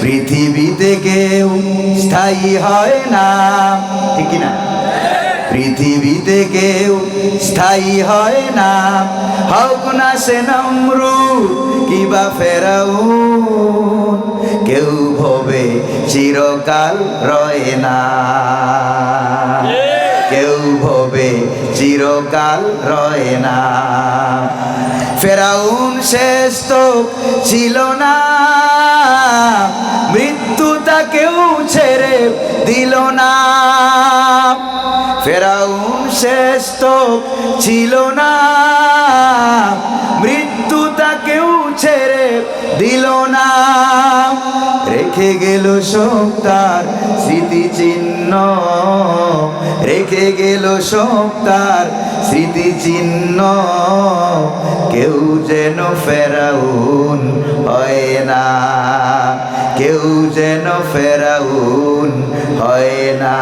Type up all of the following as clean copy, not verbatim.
পৃথিবীতে কেউ স্থায়ী হয় না, ঠিক না? পৃথিবীতে কেউ স্থায়ী হয় না, হোক না সে নমরুদ কিবা ফেরাউন, কেউ ভবে চিরকাল রয় না, কেউ ভবে চিরকাল রয় না। ফেরাউন শেষ তো ছিল না, মৃত্যু তাকেও ছেড়ে দিল না। ফেরাউন শেষ তো ছিল না, মৃত্যু তাকেও ছেড়ে দিল না। রেখে গেল সব তার স্মৃতিচিহ্ন, রেখে গেল সব তার স্মৃতিচিহ্ন, কেউ যেন ফেরাউন হয় না, কেউ যেন ফেরাউন হয় না।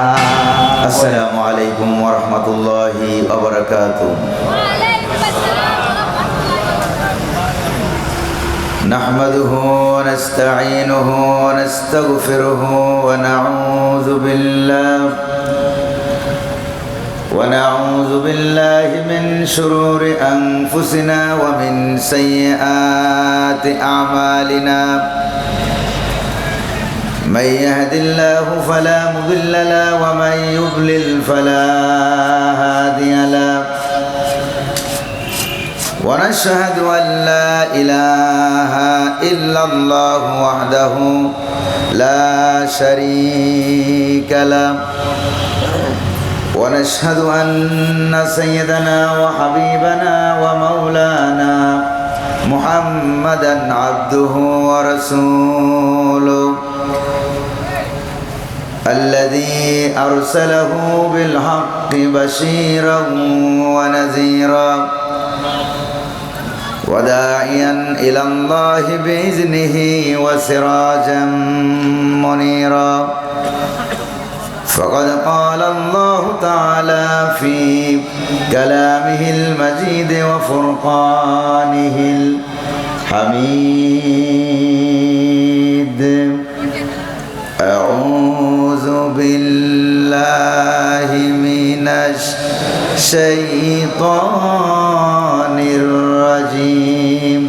আসসালামু আলাইকুম ওয়া রাহমাতুল্লাহি ওয়া বারাকাতুহু। نحمده ونستعينه ونستغفره ونعوذ بالله من شرور أنفسنا ومن سيئات أعمالنا. من يهد الله فلا مضل له ومن يضلل فلا هادي له. ونشهد أن لا إله إلا الله وحده لا شريك له. ونشهد أن سيدنا وحبيبنا ومولانا محمدا عبده ورسوله الذي أرسله بالحق بشيرا ونذيرا وداعيا إلى الله بإذنه وسراجا منيرا. فقد قال الله تعالى في كلامه المجيد وفرقانه الحميد: أعوذ بالله من الشيطان الرجيم.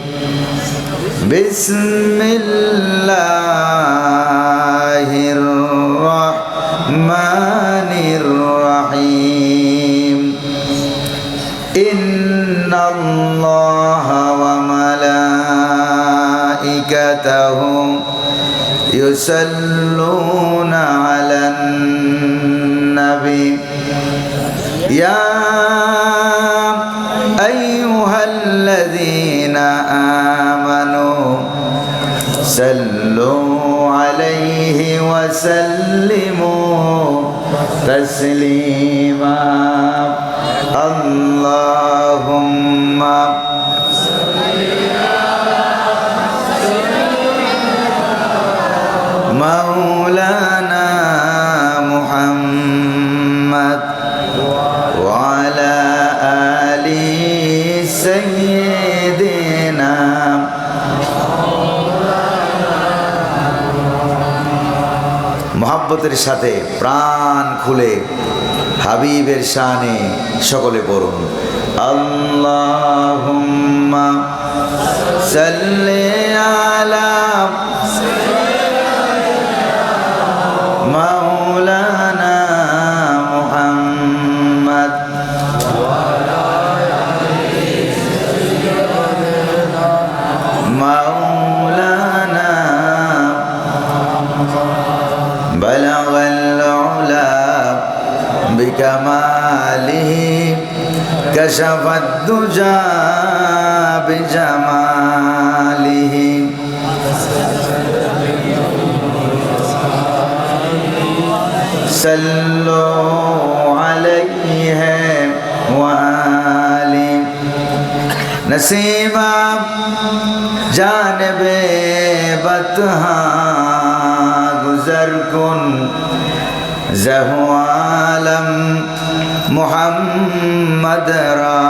بسم الله الرحمن الرحيم. إن الله وملائكته يصلون على النبي يا أيها الذين آمنوا صلوا عليه وسلموا تسليما. اللهم مولانا محمد وعلى آل سيدنا মোহাব্বতের সাথে প্রাণ খুলে হাবিবের শানে সকলে পড়ুন: আল্লাহুম্মা সাল্লি আলা মাওলানা মুহাম্মদ মাওলানা বালাগাল উলা বিকামালিহি কাশাফাদ দুজা বিজামালিহি. सल्लो अलैहि व आलि. नसीबा जानबे बतहा गुजर कुन जहु आलम मुहम्मद रा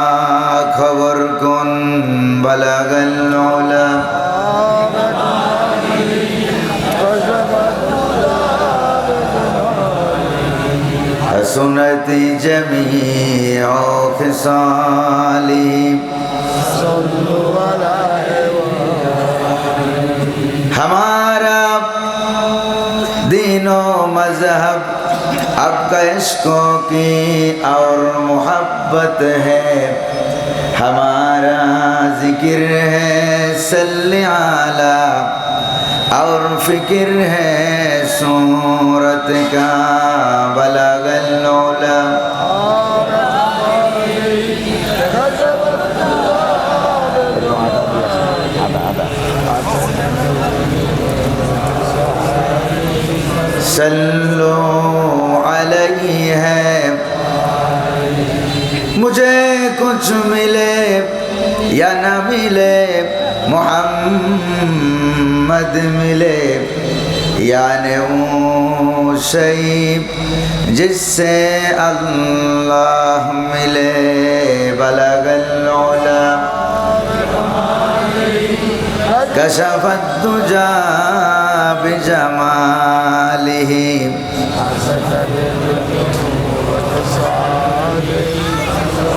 खबर कुन बलगल उला حسنت جميع خصالي हमारा दीन और मजहब आपका इश्कों की और मोहब्बत है हमारा जिक्र है सल्ले आला और फिक्र है सूरत का बलगल उला सल्लो अलैहि है मुझे कुछ मिले या न मिले मोहम्मद मिले यानी वो शई जिससे अल्लाह मिले बलगल उला कशफत दुजा बिजमालिही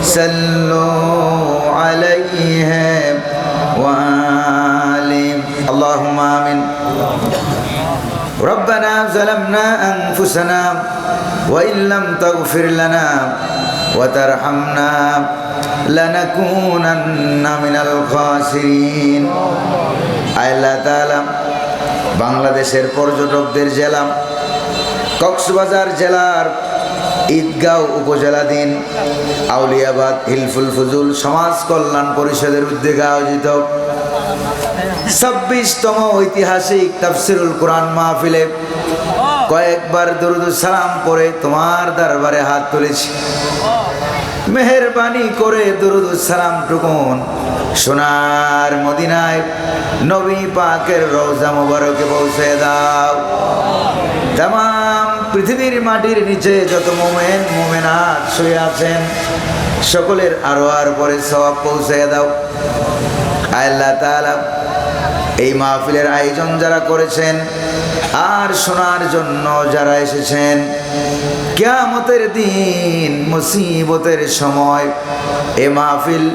सल्लो अलैहि है वाली अल्लाहुम्मा आमीन रब्बना ज़लमना अनफुसना व इल्लम तगफिर लना व तरहमना लनकूनन्ना मिनल खासिरीन আল্লাহ তাআলা বাংলাদেশের পর্যটকদের জেলা কক্সবাজার জেলার ঈদগাঁও উপজেলাধীন আউলিয়াবাদ হিলফুল ফুজুল সমাজ কল্যাণ পরিষদের উদ্যোগে আয়োজিত 26তম ঐতিহাসিক তাফসিরুল কোরআন মাহফিলে কয়েকবার দরুদ সালাম পড়ে তোমার দরবারে হাত তুলেছি মেহেরবানি করে দরুদ সালাম টুকুন সোনার মদিনায় নবী পাকের রওজা মুবারকে পৌঁছে দাও तमाम পৃথিবীর মাটির নিচে যত মুমিন মুমিনাত শুয়ে আছেন সকলের আরওয়ার পরে সওয়াব পৌঁছে দাও আল্লাহ তাআলা এই মাহফিলের আয়োজন যারা করেছেন আর শোনার জন্য যারা এসেছেন কিয়ামতের দিন মুসিবতের সময় এই মাহফিল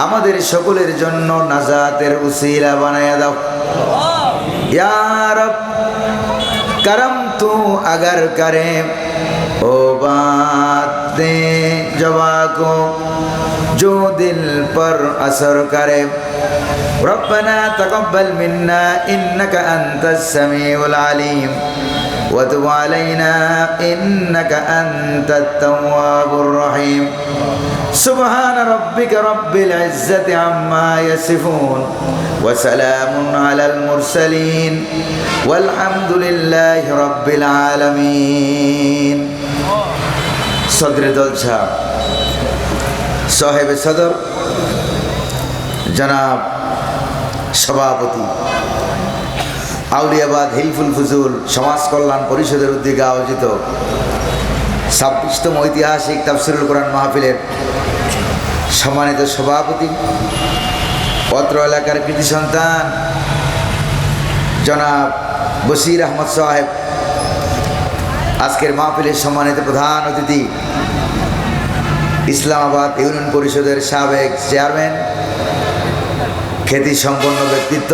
আমাদের সকলের জন্য নাজাতের উসিলা বানায়া দাও ইয়া রব करम तू अगर करे ओ बात दे जवा को जो दिल पर असर करे रब्बना तकब्बल मिन्ना इन्नका अंतस समीउल अलीम व तुब अलैना इन्नका अंतत तव्वाबुर रहीम सुब्हान रब्बिका रब्बिल इज्जति अम्मा यसिफून وسلام على المرسلين والحمد لله رب العالمين صدر دلچا صاحب صدر जनाब সভাপতি আউলিয়াবাদ হিলফুল ফুজুল সমাজ কল্যাণ পরিষদের উদ্যোগে আয়োজিত 26তম ঐতিহাসিক তাফসিরুল কোরআন মাহফিলের সম্মানিত সভাপতি পত্র এলাকার কৃতি সন্তান জনাব বশির আহমদ সাহেব আজকের মাহফিলের সম্মানিত প্রধান অতিথি ইসলামাবাদ ইউনিয়ন পরিষদের সাবেক চেয়ারম্যান খ্যাতি সম্পন্ন ব্যক্তিত্ব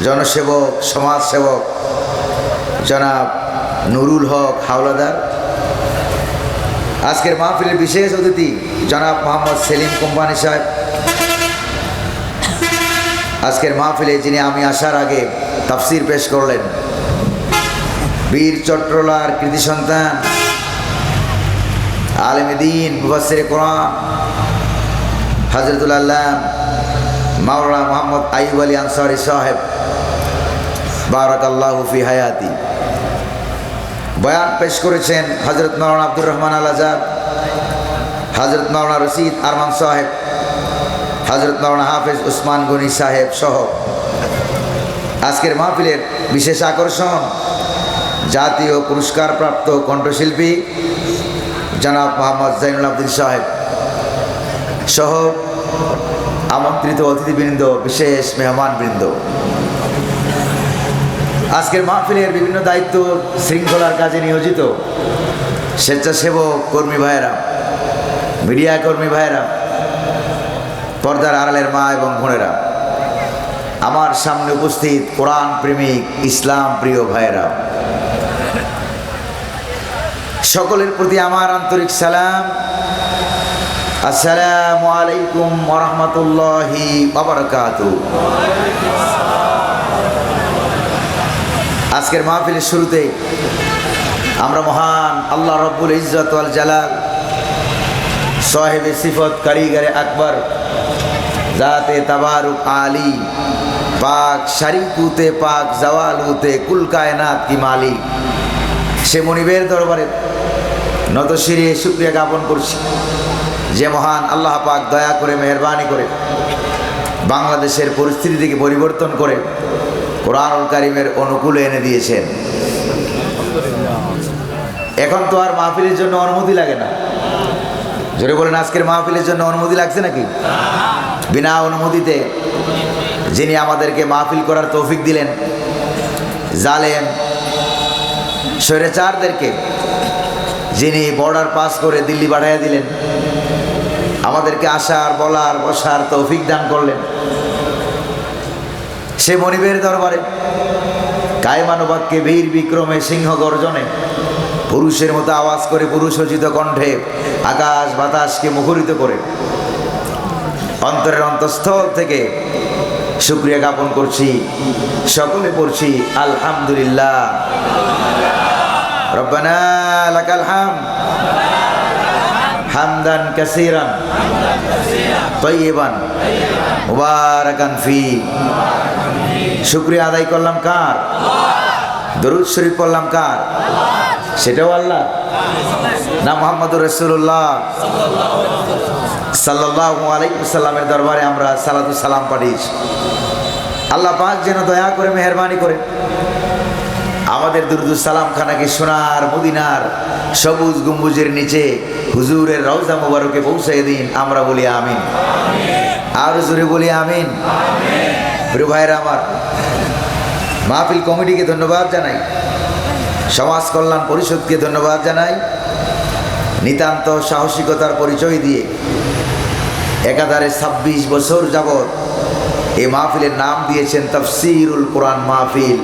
জনসেবক সমাজসেবক জনাব নুরুল হক হাওলাদার আজকের মাহফিলের বিশেষ অতিথি জনাব মোহাম্মদ সেলিম কোম্পানি সাহেব আজকের মাহফিলে যিনি আমি আসার আগে তাফসির পেশ করলেন বীর চট্টলার কৃতি সন্তান আলেম দ্বীন মুফাসসিরে কোরআন হযরতুল আল্লাহ মাওলানা মোহাম্মদ আইয়ুব আলী আনসারী সাহেব বারাকাল্লাহু ফি হায়াতি বয়ান পেশ করেছেন হযরত মাওলানা আব্দুর রহমান আল আজাদ হযরত মাওলানা রশিদ আরমান সাহেব হযরত মাওলানা হাফেজ উসমান গনি সাহেব সহ আজকের মাহফিলের বিশেষ আকর্ষণ জাতীয় পুরস্কারপ্রাপ্ত কণ্ঠশিল্পী জনাব মোহাম্মদ জাইনুল আবদিন সাহেব সহ আমন্ত্রিত অতিথিবৃন্দ বিশেষ মেহমানবৃন্দ আজকের মাহফিলের বিভিন্ন দায়িত্ব শৃঙ্খলার কাজে নিয়োজিত স্বেচ্ছাসেবক কর্মী ভাইয়েরা, মিডিয়া কর্মী ভাইয়েরা, পর্দার আড়ালের মা এবং বোনেরা, আমার সামনে উপস্থিত কোরআন প্রেমিক ইসলাম প্রিয় ভাইয়েরা, সকলের প্রতি আমার আন্তরিক সালাম। আসসালামু আলাইকুম ওয়া রাহমাতুল্লাহি ওয়া বারাকাতুহু। আজকের মাহফিলের শুরুতে আমরা মহান আল্লাহ রব্বুল ইজ্জত ওয়াল জালাল, সাহেবে সিফত, কারিগরে আকবর, জাতে তাবারুক আলী, পাক শারিকুতে পাক জাওয়ালুতে কুল কায়নাত কি মালিক, সে মনিবের দরবারে নত শিরে শুকরিয়া জ্ঞাপন করছি যে মহান আল্লাহ পাক দয়া করে মেহেরবানি করে বাংলাদেশের পরিস্থিতিকে পরিবর্তন করে কোরআনুল কারীমের অনুকূলে এনে দিয়েছেন। এখন তো আর মাহফিলের জন্য অনুমতি লাগে না। জোরে বলেন, আজকের মাহফিলের জন্য অনুমতি লাগছে নাকি? বিনা অনুমতিতে যিনি আমাদেরকে মাহফিল করার তৌফিক দিলেন, জালেম স্বৈরাচারদেরকে যিনি বর্ডার পাস করে দিল্লি পাঠিয়ে দিলেন, আমাদেরকে আসার, বলার, বসার তৌফিক দান করলেন, সে মনিবের দরবারে কায়মানুবাক্যে বীর বিক্রমে সিংহ গর্জনে পুরুষের মতো আওয়াজ করে পুরুষোচিত কণ্ঠে আকাশ বাতাসকে মুখরিত করে অন্তরের অন্তঃস্থল থেকে শুকরিয়া জ্ঞাপন করছি। সকলে পড়ছি আলহামদুলিল্লাহ। রব্বানা লাকাল হামদ হামদান কাসীরান তাইয়িবান মুবারাকান ফি। শুকরিয়া আদায় করলাম কার? দরুদ শরীফ পড়লাম কার? সেটাও আল্লাহ না মুহাম্মদুর রাসূলুল্লাহ সাল্লাল্লাহু আলাইহি ওয়াসাল্লামের দরবারে আমরা সালাতু সালাম পাঠিয়েছি। আল্লাহ পাক যেন দয়া করে মেহেরবানি করে আমাদের দুরুদ সালাম খানাকে সোনার মদিনার সবুজ গম্বুজের নিচে হুজুরের রওজা মুবারকে পৌঁছে দিন। আমরা বলি আমিন। আর জোরে বলি আমিন। প্রিয় ভাইরা আমার, মাহফিল কমিটিকে ধন্যবাদ জানাই, সমাজ কল্যাণ পরিষদকে ধন্যবাদ জানাই। নিতান্ত সাহসিকতার পরিচয় দিয়ে একাধারে ২৬ বছর যাবৎ এই মাহফিলের নাম দিয়েছেন তাফসীরুল কোরআন মাহফিল।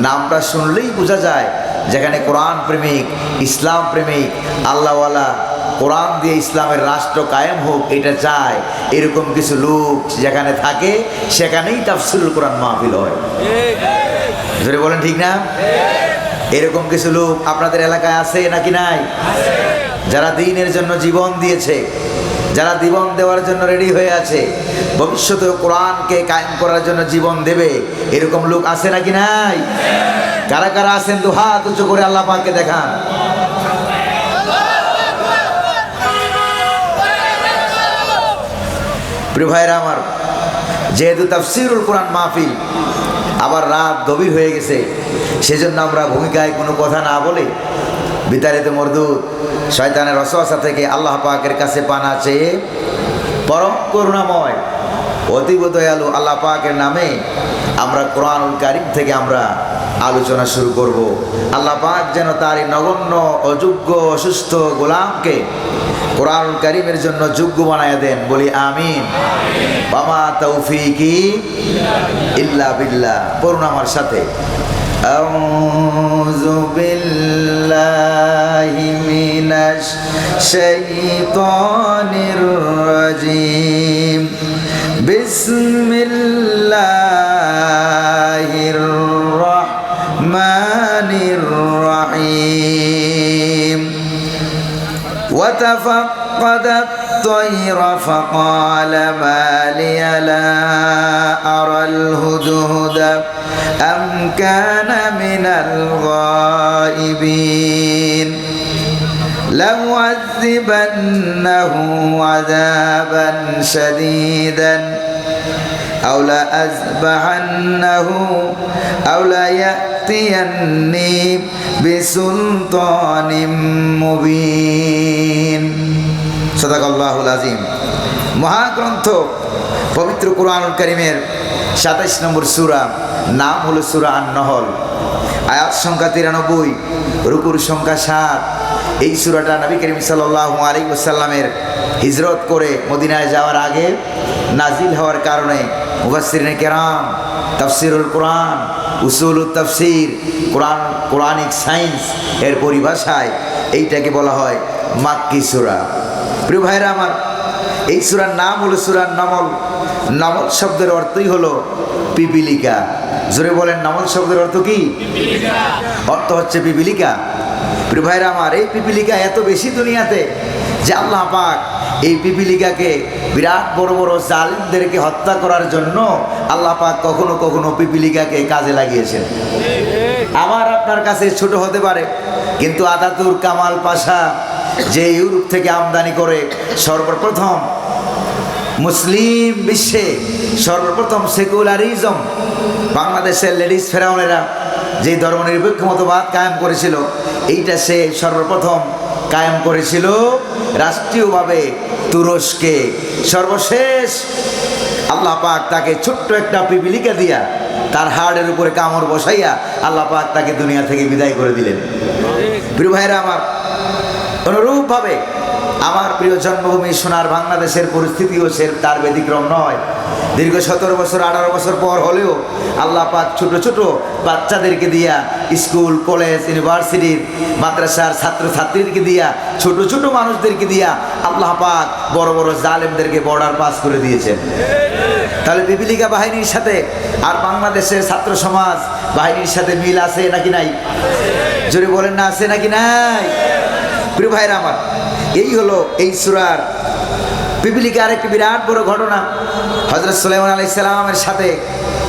নামটা শুনলেই বোঝা যায় যেখানে কোরআন প্রেমিক, ইসলাম প্রেমিক, আল্লাহওয়ালা, কোরআন দিয়ে ইসলামের রাষ্ট্র কায়েম হোক এটা চায়, এরকম কিছু লোক যেখানে থাকে সেখানেই তাফসীরুল কোরআন মাহফিল হয়। জোরে বলেন ঠিক না? এরকম কিছু লোক আপনাদের এলাকায় আছে নাকি নাই? যারা দ্বীনের জন্য জীবন দিয়েছে, যারা জীবন দেওয়ার জন্য রেডি হয়ে আছে, ভবিষ্যতে কোরআনকে কায়েম করার জন্য জীবন দেবে, এরকম লোক আছে নাকি নাই? কারা কারা আছেন দু হাত উঁচু করে আল্লাহ পাককে দেখান। প্রিয় ভাইরা আমার, যেহেতু তাফসীরুল কোরআন মাহফিল, আবার রাত গভীর হয়ে গেছে, সেজন্য আমরা ভূমিকায় কোনো কথা না বলে বিতাড়িত মরদুদ শয়তানের ওয়াসওয়াসা থেকে আল্লাহ পাকের কাছে পানা চেয়ে পরম করুণাময় অতীব দয়ালু আল্লাহ পাকের নামে আমরা কোরআনুল কারীম থেকে আমরা আলোচনা শুরু করব। আল্লাহ পাক যেন তার এই নগণ্য, অযোগ্য, অসুস্থ গোলামকে কোরআনুল কারীমের জন্য যোগ্য বানায় দেন। বলি আমিন। ওয়ামা তাওফীকি ইল্লা বিল্লাহ। পড়ুন আমার সাথে, আউযু বিল্লাহি মিনাশ শাইতানির রাজীম। বিসমিল্লাহির রাহমানির রাহিম। وتفقد الطير فقال ما لي لا أرى الهدهد أم كان من الغائبين لأعذبنه عذابا شديدا أو لأذبحنه أو ليأتيني بسلطان মুবিন। সাদাকাল্লাহুল আযীম। মহাগ্রন্থ পবিত্র কোরআনুল কারীমের ২৭ নম্বর সূরা, নাম হলো সূরা আন-নহল। আয়াত সংখ্যা ৯৩, রুকুর সংখ্যা ৭, এই সূরাটা নবী করিম সাল্লাল্লাহু আলাইহি ওয়াসাল্লামের হিজরত করে মদিনায় যাওয়ার আগে নাজিল হওয়ার কারণে মুফাসসিরিনে কেরাম, তাফসীরুল কোরআন, উসুলুত তাফসীর, কোরআনিক সায়েন্স এর পরিভাষায় এইটাকে বলা হয় মাক্কি সূরা। প্রিয় ভাইরা আমার, এই সূরার নাম হলো সূরা নামল। নামল শব্দের অর্থই হলো পিপিলিকা। জোরে বলেন, নামল শব্দের অর্থ কি? অর্থ হচ্ছে পিপিলিকা। প্রিয় ভাইরা আমার, এই পিপিলিকা এত বেশি দুনিয়াতে যে আল্লাহ পাক এই পিপিলিকাকে বিরাট বড় বড় জালিমদেরকে হত্যা করার জন্য আল্লাহ পাক কখনো কখনো পিপিলিকাকে কাজে লাগিয়েছেন। আমার আপনার কাছে ছোট হতে পারে, কিন্তু আতাতুর কামাল পাশা যে ইউরোপ থেকে আমদানি করে সর্বপ্রথম মুসলিম বিশ্বে সর্বপ্রথম সেকুলারিজম, বাংলাদেশের লেডিস ফেরাউনেরা যে ধর্মনিরপেক্ষ মতবাদ কায়েম করেছিল, এইটা সে সর্বপ্রথম কায়েম করেছিল রাষ্ট্রীয়ভাবে তুরস্কে। সর্বশেষ আল্লাহ পাক তাকে ছোট্ট একটা পিপিলিকা দিয়া তার হাড়ের উপরে কামড় বসাইয়া আল্লাহ পাক তাকে দুনিয়া থেকে বিদায় করে দিলেন। প্রিয় ভাইরা আমার, অনুরূপভাবে আমার প্রিয় জন্মভূমি সোনার বাংলাদেশের পরিস্থিতিও তার ব্যতিক্রম নয়। দীর্ঘ 17 বছর 18 বছর পর হলেও আল্লাহ পাক ছোট ছোট বাচ্চাদেরকে দিয়া, স্কুল কলেজ ইউনিভার্সিটির মাদ্রাসার ছাত্রছাত্রীদেরকে দিয়া, ছোট ছোট মানুষদেরকে দিয়া আল্লাহ পাক বড় বড় জালেমদেরকে বর্ডার পাস করে দিয়েছেন। তাহলে পিপিলিকা বাহিনীর সাথে আর বাংলাদেশের ছাত্র সমাজ বাহিনীর সাথে মিল আছে নাকি নাই? জোরে বলেন না, আছে নাকি নাই? প্রিয় ভাইরা আমার, এই হলো এই সূরার পিপিলিকার একটি বিরাট বড় ঘটনা। হযরত সুলাইমান আলাইহিস সালামের সাথে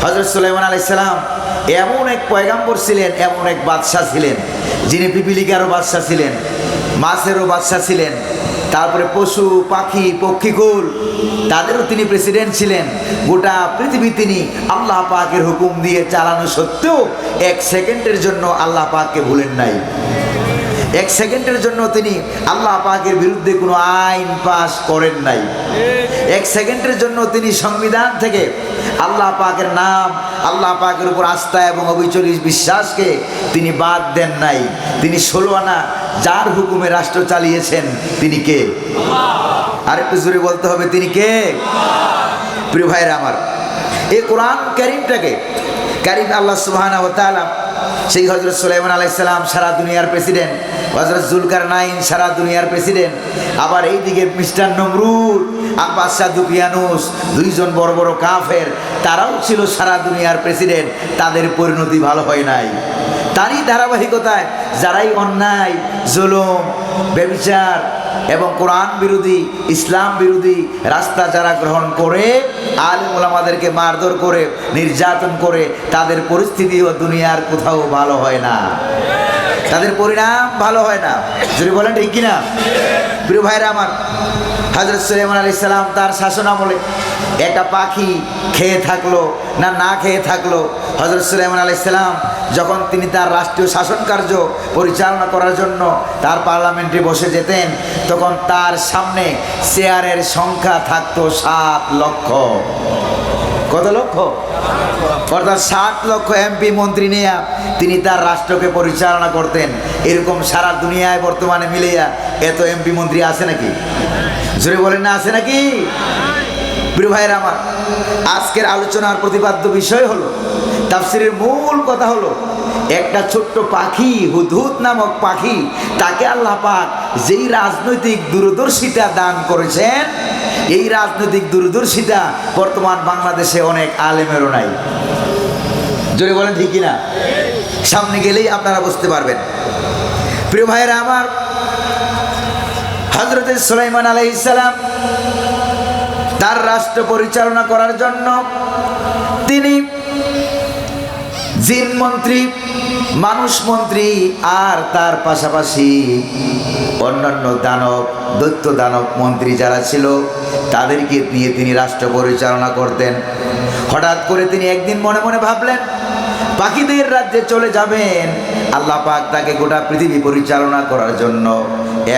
হযরত সুলাইমান আলাইহিস সালাম এমন এক পয়গাম্বর ছিলেন, এমন এক বাদশাহ ছিলেন, যিনি পিপিলিকারও বাদশাহ ছিলেন, মাছেরও বাদশাহ ছিলেন, তারপরে পশু পাখি পক্ষীকুল তাদেরও তিনি প্রেসিডেন্ট ছিলেন। গোটা পৃথিবী তিনি আল্লাহ পাকের হুকুম দিয়ে চালানো সত্ত্বেও 1 সেকেন্ডের জন্য আল্লাহ পাককে ভুলেন নাই। 1 সেকেন্ডের জন্য তিনি আল্লাহ পাকের বিরুদ্ধে কোনো আইন পাশ করেন নাই। 1 সেকেন্ডের জন্য তিনি সংবিধান থেকে আল্লাহ পাকের নাম, আল্লাহ পাকের উপর আস্থা এবং অবিচল বিশ্বাসকে তিনি বাদ দেন নাই। তিনি 16 আনা যার হুকুমে রাষ্ট্র চালিয়েছেন, তিনি কে? আরেকটু জোরে বলতে হবে, তিনি কে? প্রিয় ভাইরা আমার, এই কোরআন কারীমটাকে আল্লাহ সুবহানাহু ওয়া তাআলা সেই হযরত সুলাইমান আলাইহিস সালাম সারা দুনিয়ার প্রেসিডেন্ট, হযরত জুলকারনাইন সারা দুনিয়ার প্রেসিডেন্ট, আবার এইদিকে মিস্টার নমরুদ আর বাদশাহ দুকিয়ানুস, দুইজন বড় বড় কাফের, তারাও ছিল সারা দুনিয়ার প্রেসিডেন্ট। তাদের পরিণতি ভালো হয় নাই। তারই ধারাবাহিকতায় যারাই অন্যায়, জুলুম, ব্যভিচার এবং কোরআন বিরোধী, ইসলাম বিরোধী রাস্তা যারা গ্রহণ করে, আলেম ওলামাদেরকে মারধর করে, নির্যাতন করে, তাদের পরিস্থিতিও দুনিয়ার কোথাও ভালো হয় না, তাদের পরিণাম ভালো হয় না। যদি বলেন ঠিক কিনা? প্রিয় ভাইরা আমার, হযরত সুলাইমান আলাইহিস সালাম তার শাসন আমলে একটা পাখি খেয়ে থাকলো না না খেয়ে থাকলো, হযরত সুলাইমান আলাইহিস সালাম যখন তিনি তার রাষ্ট্রীয় শাসন কার্য পরিচালনা করার জন্য তার পার্লামেন্টে বসে যেতেন, তখন তার সামনে চেয়ারের সংখ্যা থাকতো 7 লক্ষ। কত লক্ষ? অর্থাৎ 7 লক্ষ এমপি মন্ত্রী নিয়ে তিনি তার রাষ্ট্রকে পরিচালনা করতেন। এরকম সারা দুনিয়ায় বর্তমানে মিলিয়া এত এমপি মন্ত্রী আছে নাকি? জোরে বলেন না, আছে নাকি? প্রিয় ভাইরা আমার, আজকের আলোচনার প্রতিপাদ্য বিষয় হলো, তাফসীরের মূল কথা হলো, একটা ছোট্ট পাখি, হুদহুদ নামক পাখি, তাকে আল্লাহ পাক যেই রাজনৈতিক দূরদর্শিতা দান করেছেন, এই রাজনৈতিক দূরদর্শিতা বর্তমান বাংলাদেশে অনেক আলেমেরও নাই। জোরে বলেন ঠিক কিনা? সামনে গেলেই আপনারা বুঝতে পারবেন। প্রিয় ভাইরা আমার, হযরত সুলাইমান আলাইহিস সালাম তার রাষ্ট্র পরিচালনা করার জন্য তিনি জিন মন্ত্রী, মানুষ মন্ত্রী আর তার পাশাপাশি অন্যান্য দানব, দৈত্য দানব মন্ত্রী যারা ছিল, তাদেরকে নিয়ে তিনি রাষ্ট্র পরিচালনা করতেন। হঠাৎ করে তিনি একদিন মনে মনে ভাবলেন, পাখিদের রাজ্যে চলে যাবেন। আল্লাহ পাক তাকে গোটা পৃথিবী পরিচালনা করার জন্য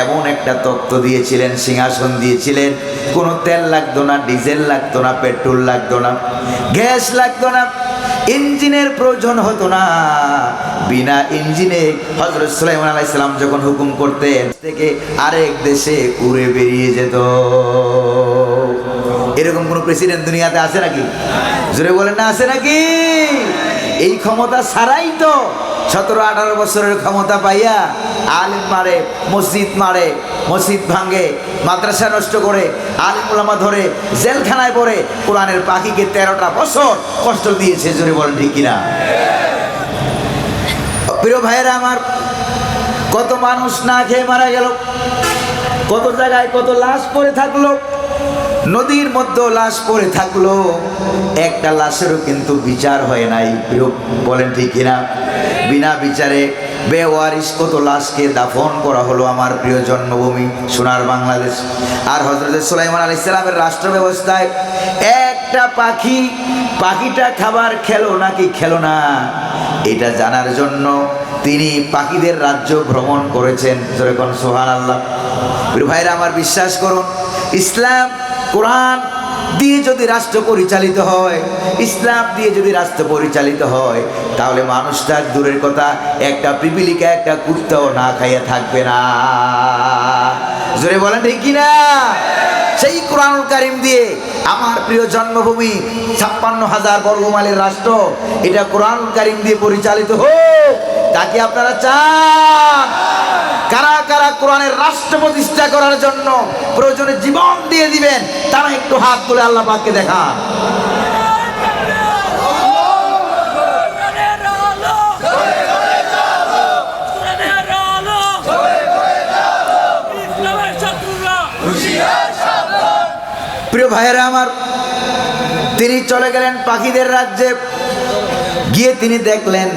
এমন একটা তখ্ত দিয়েছিলেন, সিংহাসন দিয়েছিলেন, কোনো তেল লাগতো না, ডিজেল লাগতো না, পেট্রোল লাগতো না, গ্যাস লাগতো না, ইঞ্জিনের প্রয়োজন হতো না, বিনা ইঞ্জিনে হযরত সুলাইমান আলাইহিস সালাম যখন হুকুম করতেন থেকে আরেক দেশে উড়ে বেরিয়ে যেত। এরকম কোন প্রেসিডেন্ট দুনিয়াতে আছে নাকি? জোরে বলেন না, আছে নাকি? এই ক্ষমতা ছাড়াই তো 17-18 বছরের ক্ষমতা পাইয়া আলিম মারে, মসজিদ ভাঙে, মাদ্রাসা নষ্ট করে, আলিম উলামা ধরে জেলখানায় পড়ে কোরআনের পাখিকে 13টা বছর কষ্ট দিয়েছে। জোরে বলেন ঠিক কিনা? প্রিয় ভাইয়েরা আমার, কত মানুষ না খেয়ে মারা গেল, কত জায়গায় কত লাশ পড়ে থাকলো, নদীর মধ্যে লাশ পড়ে থাকলো, একটা লাশেরও কিন্তু বিচার হয় নাই। প্রিয় বলেন ঠিক কিনা? বিনা বিচারে বেওয়ারিশ কত লাশকে দাফন করা হলো আমার প্রিয় জন্মভূমি সোনার বাংলাদেশ। আর হযরত সুলাইমান আলাইহিস সালামের রাষ্ট্র ব্যবস্থায় একটা পাখিটা খাবার খেলো নাকি খেলো না, এটা জানার জন্য তিনি পাখিদের রাজ্য ভ্রমণ করেছেন। যেরকম সুবহানাল্লাহ। প্রিয় ভাইরা আমার, বিশ্বাস করুন, ইসলাম কোরআন দিয়ে যদি রাষ্ট্র পরিচালিত হয়, ইসলাম দিয়ে যদি রাষ্ট্র পরিচালিত হয়, তাহলে মানুষটা দূরের কথা একটা পিপিলিকা একটা কুত্তাও না খাইয়া থাকবে না। জোরে বলেন ঠিক কিনা? সেই কোরআনুল কারীম দিয়ে আমার প্রিয় জন্মভূমি 56,000 বর্গমাইলের রাষ্ট্র, এটা কোরআনুল কারীম দিয়ে পরিচালিত হোক, তাকে আপনারা চান? কারা কারা কোরআনের রাষ্ট্র প্রতিষ্ঠা করার জন্য প্রয়োজনে জীবন দিয়ে দিবেন, তারা একটু হাত তুলে আল্লাহ পাককে দেখান। প্রিয় ভাইয়েরা আমার, তিনি চলে গেলেন পাখিদের রাজ্যে। গিয়ে তিনি দেখলেন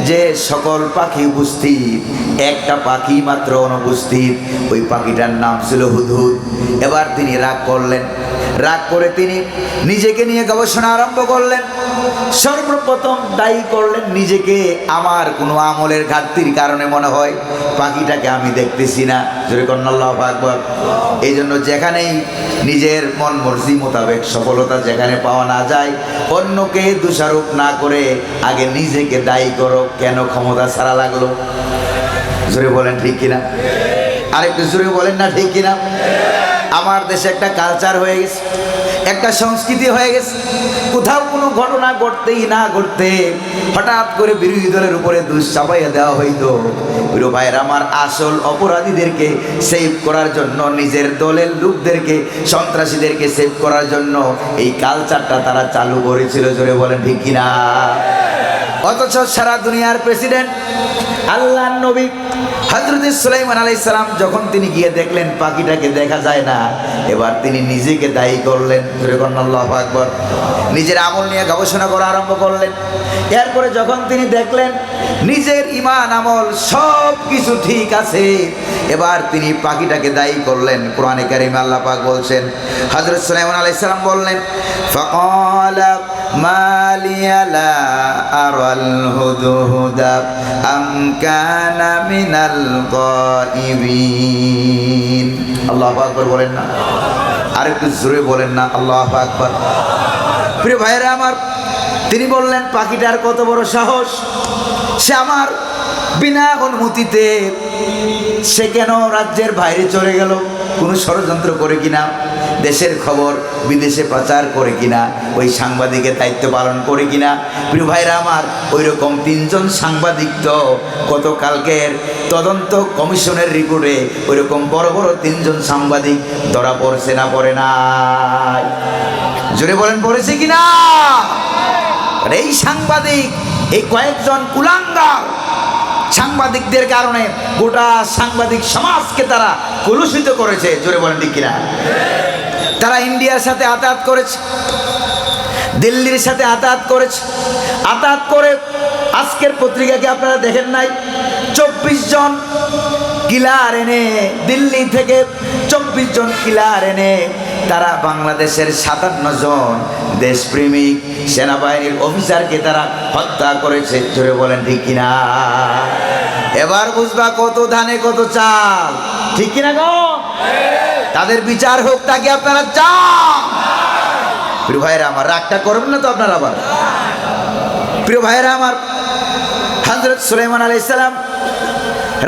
যে সকল পাখি উপস্থিত, একটা পাখি মাত্র অনুপস্থিত। ওই পাখিটার নাম ছিল হুদহুদ। এবার তিনি রাগ করলেন, রাগ করে তিনি নিজেকে নিয়ে গবেষণা আরম্ভ করলেন। সর্বপ্রথম দায়ী করলেন নিজেকে। আমার কোনো আমলের ঘাটতির কারণে মনে হয় পাখিটাকে আমি দেখতেছি না। জোরে কন্যা আল্লাহু আকবার। এই জন্য যেখানেই নিজের মন মর্জি মোতাবেক সফলতা যেখানে পাওয়া না যায়, অন্যকে দোষারোপ না করে আগে নিজেকে দায়ী করো, কেন ক্ষমতা ছাড়া লাগলো। জোরে বলেন ঠিক কিনা? আরেকটু জোরে বলেন না ঠিক কিনা? আমার দেশে একটা কালচার হয়ে গেছে, একটা সংস্কৃতি হয়ে গেছে, কোথাও কোনো ঘটনা ঘটতেই না ঘটতে হঠাৎ করে বিরোধী দলের উপরে দোষ চাপাইয়া দেওয়া হইতো। প্রিয় ভাইয়ের আমার, আসল অপরাধীদেরকে সেভ করার জন্য, নিজের দলের লোকদেরকে, সন্ত্রাসীদেরকে সেভ করার জন্য এই কালচারটা তারা চালু করেছিল। জোরে বলেন ঠিক কিনা? অথচ সারা দুনিয়ার প্রেসিডেন্ট আল্লাহর নবী হযরত সুলাইমান আলাইহিস সালাম যখন তিনি গিয়ে দেখলেন পাখিটাকে দেখা যায় না, এবার তিনি নিজেকে দায়ী করলেন। আল্লাহু আকবার। নিজের আমল নিয়ে গবেষণা করা আরম্ভ করলেন। এরপরে যখন তিনি দেখলেন নিজের ঈমান আমল সব কিছু ঠিক আছে, এবার তিনি পাখিটাকে দায়ী করলেন। কোরআনে কারীমে আল্লাহ পাক বলছেন, হযরত সুলাইমান আলাইহিস সালাম বললেন, ফাকালা মালিয়া লা আরাল হুদহুদা আম কানা মিনাল গায়িবিন। আল্লাহু আকবার বলেন না? আরেকটু জোরে বলেন না আল্লাহু আকবার। প্রিয় ভাইয়েরা আমার, তিনি বললেন পাখিটার কত বড় সাহস, সে আমার বিনা অনুমতিতে সে কেন রাজ্যের বাইরে চলে গেল? কোনো ষড়যন্ত্র করে কিনা, দেশের খবর বিদেশে প্রচার করে কিনা, ওই সাংবাদিকের দায়িত্ব পালন করে কিনা? প্রিয় ভাইরা আমার, ওই রকম 3 জন সাংবাদিক তো গতকালকের তদন্ত কমিশনের রিপোর্টে ওই রকম বড় বড় 3 জন সাংবাদিক ধরা পড়ছে না পড়ে নাই? জোরে বলেন, পড়েছে কিনা? এই সাংবাদিক, এই কয়েকজন কুলাঙ্গার সাংবাদিকদের কারণে গোটা সাংবাদিক সমাজকে তারা কলুষিত করেছে। জোরে বলেন ঠিক কিনা? তারা ইন্ডিয়ার সাথে আতাত করেছে, দিল্লির সাথে আতাত করেছে। আতাত করে আজকের পত্রিকাকে আপনারা দেখেন নাই, 24 জন কিলার এনে, দিল্লি থেকে 24 জন কিলার এনে তারা বাংলাদেশের 57 জন দেশপ্রেমিক সেনাবাহিনীর অফিসারকে তারা হত্যা করেছে। জোরে বলেন ঠিক কিনা? এবার বুঝবা কত ধানে কত চাল, ঠিক কিনা গো? তাদের বিচার হোক, তাকে আপনারা চান? প্রিয় ভাইয়েরা আমার, রাগটা করবেন না তো আপনারা আবার? প্রিয় ভাইয়েরা আমার, হযরত সুলাইমান আলাইহিস সালাম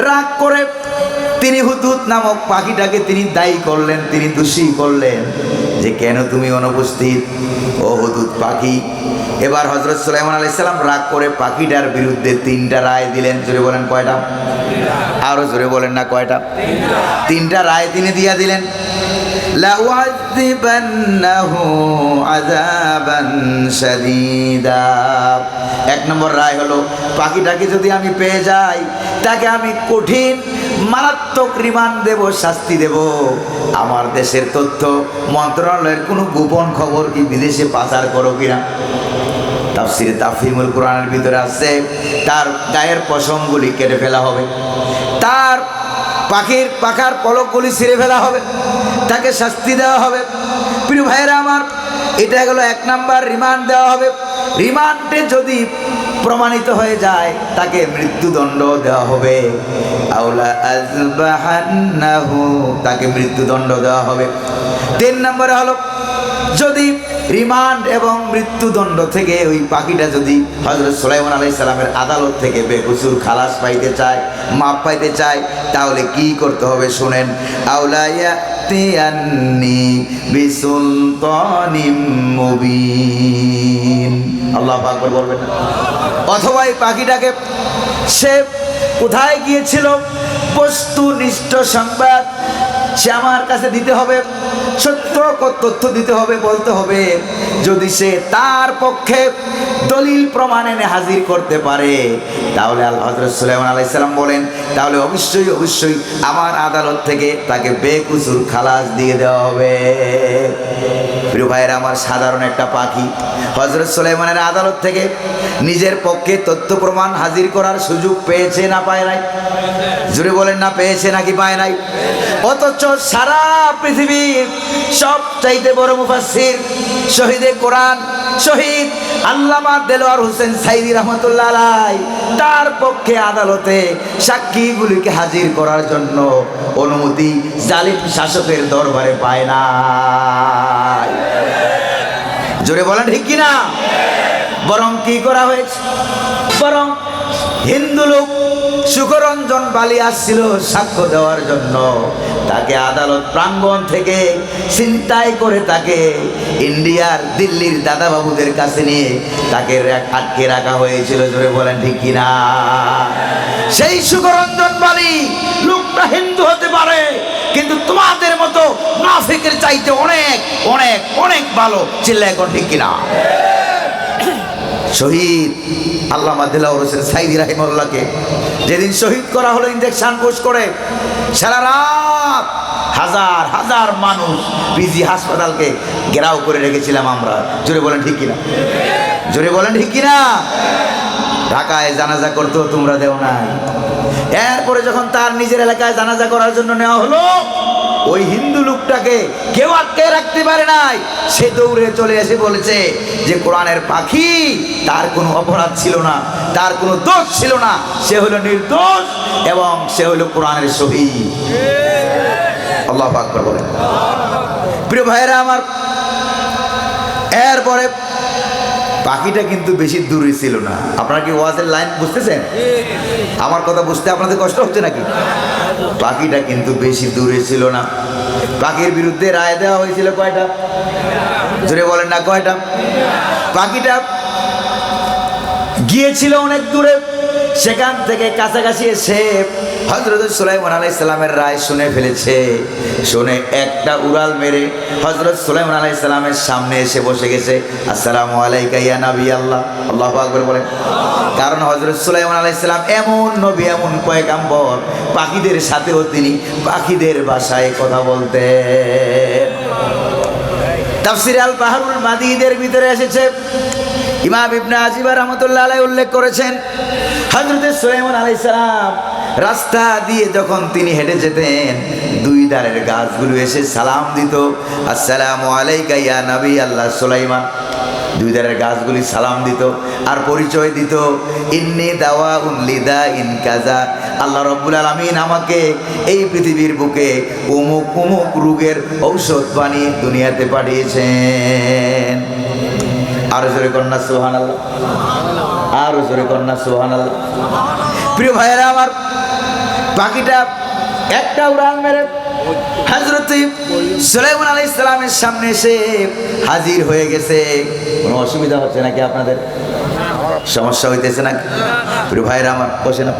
রাগ করে তিনি হুদহুদ নামক পাখিটাকে তিনি দায়ী করলেন, তিনি দোষী করলেন যে কেন তুমি অনুপস্থিত ও হুদহুদ পাখি। এবার হযরত সুলাইমান আলাইহিস সালাম রাগ করে পাখিটার বিরুদ্ধে 3টা রায় দিলেন। জোরে বলেন কয়টা? আরো জোরে বলেন না কয়টা? 3টা রায় তিনি দিয়া দিলেন। লাউআযিবান্নাহু আযাবান শাদীদা। 1 নম্বর রায় হলো পাখিটাকে যদি আমি পেয়ে যাই তাকে আমি কঠিন মারাত্মক রিমান্ড দেব, শাস্তি দেব। আমার দেশের তথ্য মন্ত্রণালয়ের কোনো গোপন খবর কি বিদেশে পাচার করো কিনা। তাফসীরে তাফহিমুল কোরআনের ভিতরে আছে তার গায়ের পশমগুলি কেটে ফেলা হবে, তার পাখার পলকগুলি ছিঁড়ে ফেলা হবে, তাকে শাস্তি দেওয়া হবে। প্রিয় ভাইয়েরা আমার, এটা হলো 1 নাম্বার, রিমান্ড দেওয়া হবে। রিমান্ডে যদি প্রমাণিত হয়ে যায় তাকে মৃত্যুদণ্ড দেওয়া হবে। আউলা আযবাহান্নাহু, তাকে মৃত্যুদণ্ড দেওয়া হবে। 3 নম্বরে হলো যদি রিমান্ড এবং মৃত্যুদণ্ড থেকে ওই পাখিটা যদি হযরত সুলাইমান আলাইহিস সালামের আদালত থেকে বেকসুর খালাস পাইতে চায়, মাপ পাইতে চায়, তাহলে কি করতে হবে শুনেন। আউলা ইয়াতিয়ান্নি বিসুলতানিম মুবিন। আল্লাহু আকবার বলবেন না? অথবা এই পাখিটাকে সে কোথায় গিয়েছিল বস্তুনিষ্ঠ সংবাদ সে আমার কাছে দিতে হবে, সত্য তথ্য দিতে হবে, বলতে হবে। যদি সে তার পক্ষে দলিল প্রমাণ এনে হাজির করতে পারে তাহলে হযরত সুলাইমান আলাইহিস সালাম বলেন তাহলে অবশ্যই আমার আদালত থেকে তাকে বেকসুর খালাস দিয়ে দেওয়া হবে। প্রিয় ভাইয়েরা আমার, সাধারণ একটা পাখি হযরত সুলাইমানের আদালত থেকে নিজের পক্ষে তথ্য প্রমাণ হাজির করার সুযোগ পেয়েছে না পায় নাই? জোরে বলেন না, পেয়েছে নাকি পায় নাই? অথচ সারা পৃথিবীর সবচাইতে বড় মুফাসসির, শহীদে কোরআন, শহীদ আল্লামা দেলোয়ার হোসেন সাইদি রহমাতুল্লাহ আলাইহি, তার পক্ষে আদালতে সাক্ষীগুলিকে হাজির করার জন্য অনুমতি জালিম শাসকের দরবারে পায় না। জোরে বলেন ঠিক কিনা? বরং কি করা হয়েছে, বরং হিন্দু লোক সুখরঞ্জন বালি আসছিল সাক্ষ্য দেওয়ার জন্য, তাকে আদালত প্রাঙ্গণ থেকে ছিনতাই করে তাকে ইন্ডিয়ার দিল্লির দাদাবাবুদের কাছে নিয়ে তাকে আটকে রাখা হয়েছিল। জোরে বলেন ঠিক কিনা? সেই সুখরঞ্জন বালি লোকটা হিন্দু হতে পারে কিন্তু তোমাদের মতো মুনাফিকের চাইতে অনেক অনেক অনেক ভালো। চিল্লায় এখন ঠিক কিনা? শহীদ আল্লামা দেলোয়ার হোসেন সাইদি রাহিমাহুল্লাহকে যেদিন শহীদ করা হলো ইনজেকশন পুশ করে, সারা রাত হাজার হাজার মানুষ পিজি হাসপাতালকে ঘেরাও করে রেখেছিলাম আমরা। জোরে বলেন ঠিক কিনা? জোরে বলেন ঠিক কিনা? ঢাকায় জানাজা করতেও তোমরা দেও নাই। এরপরে যখন তার নিজের এলাকায় জানাজা করার জন্য নেওয়া হলো, ওই হিন্দু লোকটাকে কেউ আটকে রাখতে পারে নাই। সে দৌড়ে চলে এসে বলেছে যে কোরআনের পাখি, তার কোনো অপরাধ ছিল না, তার কোনো দোষ ছিল না, সে হলো নির্দোষ এবং সে হলো কোরআনের শহীদ। আল্লাহু আকবার বলেন। প্রিয় ভাইয়েরা আমার, এরপরে পাখিটা কিন্তু বেশি দূরে ছিল না। আপনারা কি ওয়াজের লাইন বুঝতেছেন? আমার কথা বুঝতে আপনাদের কষ্ট হচ্ছে নাকি? পাখিটা কিন্তু বেশি দূরে ছিল না। পাখির বিরুদ্ধে রায় দেওয়া হয়েছিল কয়টা? জোরে বলেন না কয়টা? পাখিটা গিয়েছিল অনেক দূরে, সেখান থেকে কাছাকাছি এসে হযরত সুলাইমান আলাইহিস সালামের রায় শুনে ফেলেছে। শুনে একটা উড়াল মেরে হযরত সুলাইমান আলাইহিস সালামের সামনে এসে বসে গেছে। আসসালামু আলাইকা ইয়া নবী আল্লাহ। আল্লাহু আকবার বলেন। কারণ হযরত সুলাইমান আলাইহিস সালাম এমন নবী, এমন পয়গাম্বর, পাখিদের সাথেও তিনি পাখিদের ভাষায় কথা বলতেন। তাফসীরে আল বাহরুল মাদিদের ভিতরে এসেছে, ইমাম ইবনে আজিবা রাহমাতুল্লাহ আলাইহি উল্লেখ করেছেন, হযরত সুলাইমান আলাইহিস সালাম রাস্তা দিয়ে যখন তিনি হেঁটে যেতেন, দুই ধারের গাছগুলো এসে সালাম দিত, আসসালামু আলাইকা ইয়া নবী আল্লাহ সুলাইমান। দুই ধারের গাছগুলি সালাম দিত আর পরিচয় দিত, ইন্নী দাওয়াউন লিদাইন কাজা, আল্লাহ রাব্বুল আলামিন আমাকে এই পৃথিবীর বুকে অমুক অমুক রোগের ঔষধ বানিয়ে দুনিয়াতে পাঠিয়েছেন। আর জোরে কন্যা সুবহানাল্লাহ। আরো জোরে কন্যা সুবহানাল্লাহ। প্রিয় ভাইয়েরা আমার, পাখিটা একটা উড়াল মেরে হযরত সুলাইমান আলাইহিস সালামের সামনে এসে হাজির হয়ে গেছে। কোনো অসুবিধা হচ্ছে নাকি আপনাদের? সমস্যা হইতেছে নাকি? প্রিয় ভাইরা আমার, বসে না।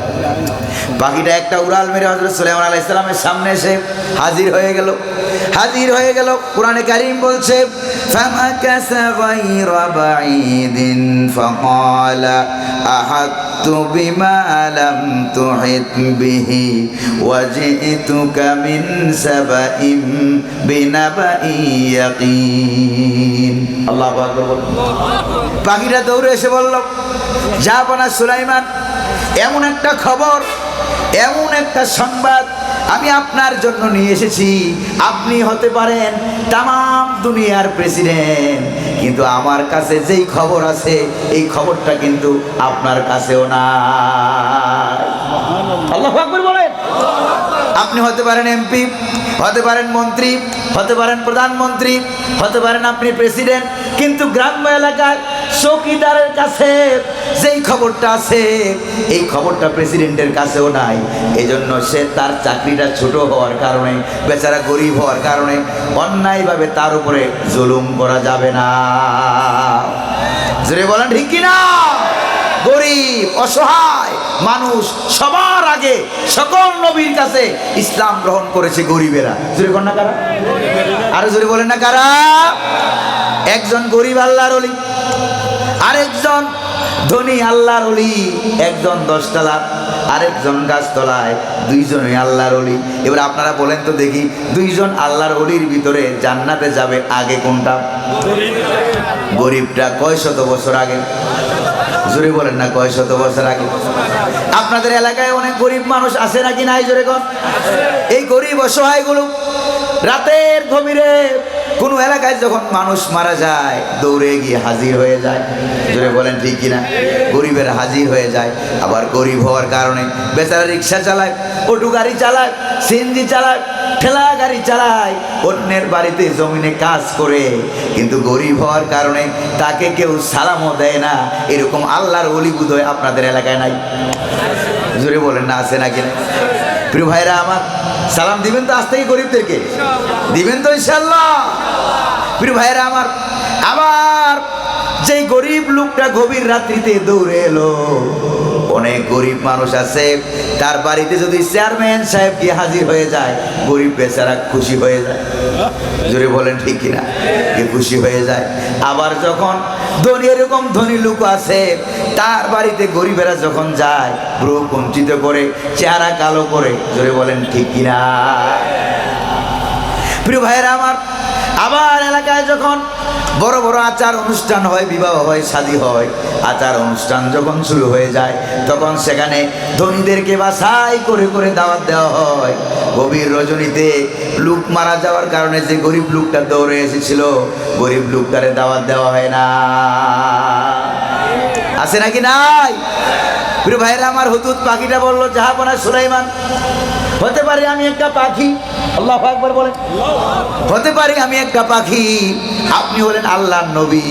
পাখিটা একটা উড়াল মেরে হযরত সুলাইমান আলাইহিস সালামের সামনে এসে হাজির হয়ে গেল। হাজির হয়ে গেল। কোরআনে কারীম বলছে, ফামাকাসা গায়রা বাঈদিন ফাকালা আহাত্তু বিমা লাম তুহিত বিহি ওয়াজি'তুকা মিন সাবাইম বিনাবাইন ইয়াকিন। আল্লাহু আকবার। পাখিটা দৌড়ে এসে বলল, জাহাপনা সুলাইমান, এমন একটা খবর, এমন একটা সংবাদ আমি আপনার জন্য নিয়ে এসেছি। আপনি হতে পারেন তামাম দুনিয়ার প্রেসিডেন্ট, কিন্তু আমার কাছে যেই খবর আছে এই খবরটা কিন্তু আপনার কাছেও নাই। আল্লাহু আকবার বলেন। আপনি হতে পারেন এমপি, হতে পারেন মন্ত্রী, হতে পারেন প্রধানমন্ত্রী, হতে পারেন আপনি প্রেসিডেন্ট, কিন্তু গ্রাম্য এলাকার চৌকিদারের কাছে যেই খবরটা আছে এই খবরটা প্রেসিডেন্টের কাছেও নাই। এই জন্য সে তার চাকরিটা ছোট হওয়ার কারণে, বেচারা গরিব হওয়ার কারণে অন্যায়ভাবে তার উপরে জুলুম করা যাবে না। জোরে বলেন ঠিক কিনা? গরিব অসহায় মানুষ সবার আগে সকল নবীর কাছে ইসলাম গ্রহণ করেছে গরিবেরা। জোরে বলেন না কারা? আরো জোরে বলেন না কারা? একজন গরিব আল্লাহর ওলি, আরেকজন ধনী আল্লাহর ওলি। একজন 10 তলা, আরেকজন গাছতলায়, দুইজনই আল্লাহর ওলি। এবার আপনারা বলেন তো দেখি, দুইজন আল্লাহর ওলির ভিতরে জান্নাতে যাবে আগে কোনটা? গরিবটা। কয় শত বছর আগে? জোরে বলেন না, কয় শত বছর আগে? আপনাদের এলাকায় অনেক গরিব মানুষ আছে নাকি নাই? জোরে কর। এই গরিব অসহায়গুলো রাতের গভীরে কোনো এলাকায় যখন মানুষ মারা যায় দৌড়ে গিয়ে হাজির হয়ে যায়। জোরে বলেন ঠিক কিনা? গরিবের হাজির হয়ে যায়। আবার গরিব হওয়ার কারণে বেচারা রিক্সা চালায়, অটো গাড়ি চালায়, সিএনজি চালায়, ঠেলা গাড়ি চালায়, অন্যের বাড়িতে জমিনে কাজ করে, কিন্তু গরিব হওয়ার কারণে তাকে কেউ সালামও দেয় না। এরকম আল্লাহর ওলি বোধহয় আপনাদের এলাকায় নাই? জোরে বলেন না, আছে নাকি? প্রিয় ভাইরা আমার, সালাম দিবেন তো আজ থেকে গরিবদেরকে? দিবেন তো ইনশাআল্লাহ? প্রিয় ভাইরা আমার, আবার যেই গরিব লোকটা গভীর রাত্রিতে দৌড়ে এলো, অনেক গরিব মানুষ আছে তার বাড়িতে যদি চেয়ারম্যান সাহেব গিয়ে হাজির হয়ে যায়, গরিব বেচারা খুশি হয়ে যায়। জোরে বলেন ঠিক কিনা? খুশি হয়ে যায়। আবার যখন ধনী, এরকম ধনী লোক আছে তার বাড়িতে গরিবেরা যখন যায়, ভ্রু কুঞ্চিত করে, চেহারা কালো করে। জোরে বলেন ঠিক কিনা? প্রিয় ভাইয়েরা আমার, আবার এলাকায় যখন বড় বড় আচার অনুষ্ঠান হয়, বিবাহ হয়, শাদী হয়, আচার অনুষ্ঠান যখন শুরু হয়ে যায় তখন সেখানে ধনীদেরকে বাছাই করে করে দাওয়াত দেওয়া হয়। গভীর রজনীতে লোক মারা যাওয়ার কারণে যে গরিব লোকটা দৌড়ে এসেছিল, গরিব লোকটারে দাওয়াত দেওয়া হয় না। আছে নাকি নাই? প্রিয় ভাইরা আমার, হুদুদ পাখিটা বলল, জাহাপনা সুলাইমান, হতে পারি আমি একটা পাখি। আল্লাহু আকবার বলেন। হতে পারি আমি একটা পাখি, আপনি হলেন আল্লাহর নবী,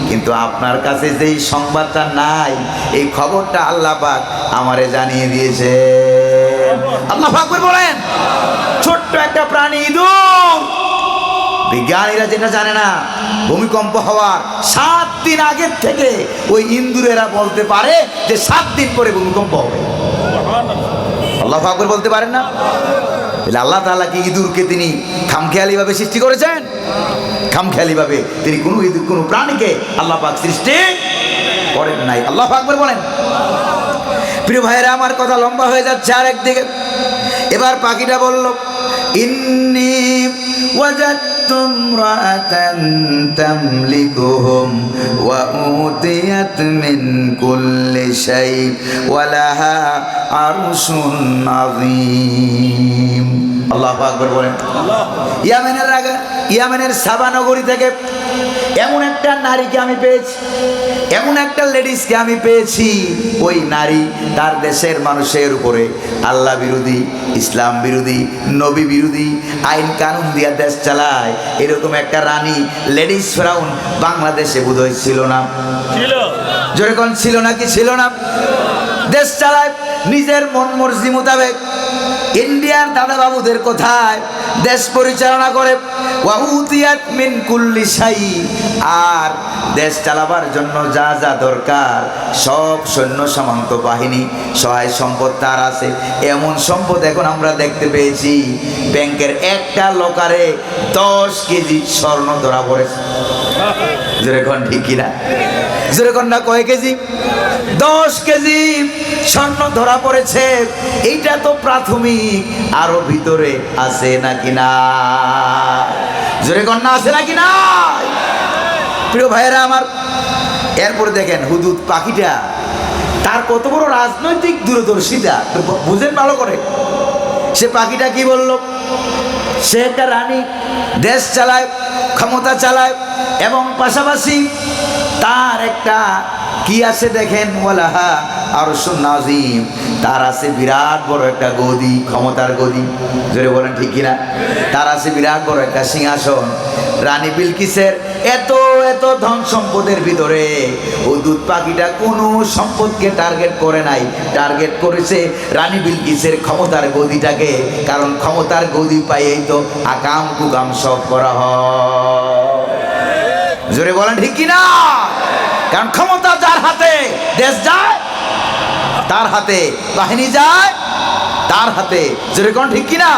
কিন্তু আপনার কাছে যেই সংবাদটা নাই এই খবরটা আল্লাহ পাক আমারে জানিয়ে দিয়েছে। আল্লাহু আকবার বলেন। ছোট্ট একটা প্রাণী ইঁদুর, বিজ্ঞানীরা যেটা জানে না, ভূমিকম্প হওয়ার 7 দিন আগের থেকে ওই ইঁদুরেরা বলতে পারে যে 7 দিন পরে ভূমিকম্প হবে। আল্লাহু আকবার বলতে পারেন না? আল্লাহ তাআলা কি ইঁদুরকে তিনি খামখেয়ালিভাবে সৃষ্টি করেছেন? খামখেয়ালিভাবে তিনি কোনো প্রাণীকে আল্লাহ পাক সৃষ্টি করেন নাই। আল্লাহু আকবার বলেন। প্রিয় ভাইয়েরা আমার, কথা লম্বা হয়ে যাচ্ছে আর একদিকে। এবার পাখিটা বলল, ইন্নী ওয়াজাদতু ইমরাআতান তামলিকুহুম ওয়া উতিয়াত মিন কুল্লি শাই ওয়া লাহা আরশুন আযীম। আল্লাহু আকবার বলেন। ইয়ামেনের সাবা নগরী থেকে এমন একটা নারীকে আমি পেয়েছি, এমন একটা লেডিসকে আমি পেয়েছি, ওই নারী তার দেশের মানুষের উপরে আল্লাহ বিরোধী, ইসলাম বিরোধী, নবী বিরোধী আইন কানুন দিয়া দেশ চালায়। এরকম একটা রানী লেডিস ফেরাউন বাংলাদেশে বোধহয় ছিল না? ছিল। জোরে কোন ছিল নাকি ছিল না? দেশ চালায় নিজের মন মর্জি মোতাবেক। ইন্ডিয়ার দাদা বাবুদের কোথায় দেশ পরিচালনা করে, ওয়াউতিয়াত মিন কুল্লি শাই, আর দেশ চালাবার জন্য যা যা দরকার সব সৈন্য সামন্ত বাহিনী সহায় সম্পদ তার আছে। এমন সম্পদ এখন আমরা দেখতে পেয়েছি, ব্যাংকের একটা লকারে 10 কেজি স্বর্ণ ধরা পড়েছে। যেরকম ঠিক কিনা? যেরকম না, কয় কেজি? 10 কেজি স্বর্ণ ধরা পড়েছে। এইটা তো প্রাথমিক, আরো ভিতরে আছে নাকি না? যেরকম না, আছে নাকি না? প্রিয় ভাইয়েরা আমার, এরপরে দেখেন হুদুদ পাখিটা, তার কত বড় রাজনৈতিক দূরদর্শিতা বুঝেন ভালো করে। সে পাখিটা কি বলল? সে একটা রানী, দেশ চালায়, ক্ষমতা চালায়, এবং পাশাপাশি তার একটা কি আছে দেখেন, ওয়ালাহা আরশুন নাযীম, তার আছে বিরাট বড় একটা গদি, ক্ষমতার গদি। জোরে বলেন ঠিক কিনা? তার আছে বিরাট বড় একটা সিংহাসন। রানী বিলকিসের এত এত ধন সম্পদের ভিতরে হুদুদ পাখিটা কোনো সম্পদকে টার্গেট করে নাই, টার্গেট করেছে রানী বিলকিসের ক্ষমতার গদিটাকে। কারণ ক্ষমতার গদি পাইয়েই তো আকাম কুকাম সব করা হয়। জোরে বলেন ঠিক কিনা? কারণ ক্ষমতা যার হাতে দেশ যায়, তার হাতে বাহিনী যায়, তার হাতে। জোরে কোন ঠিক কিনা?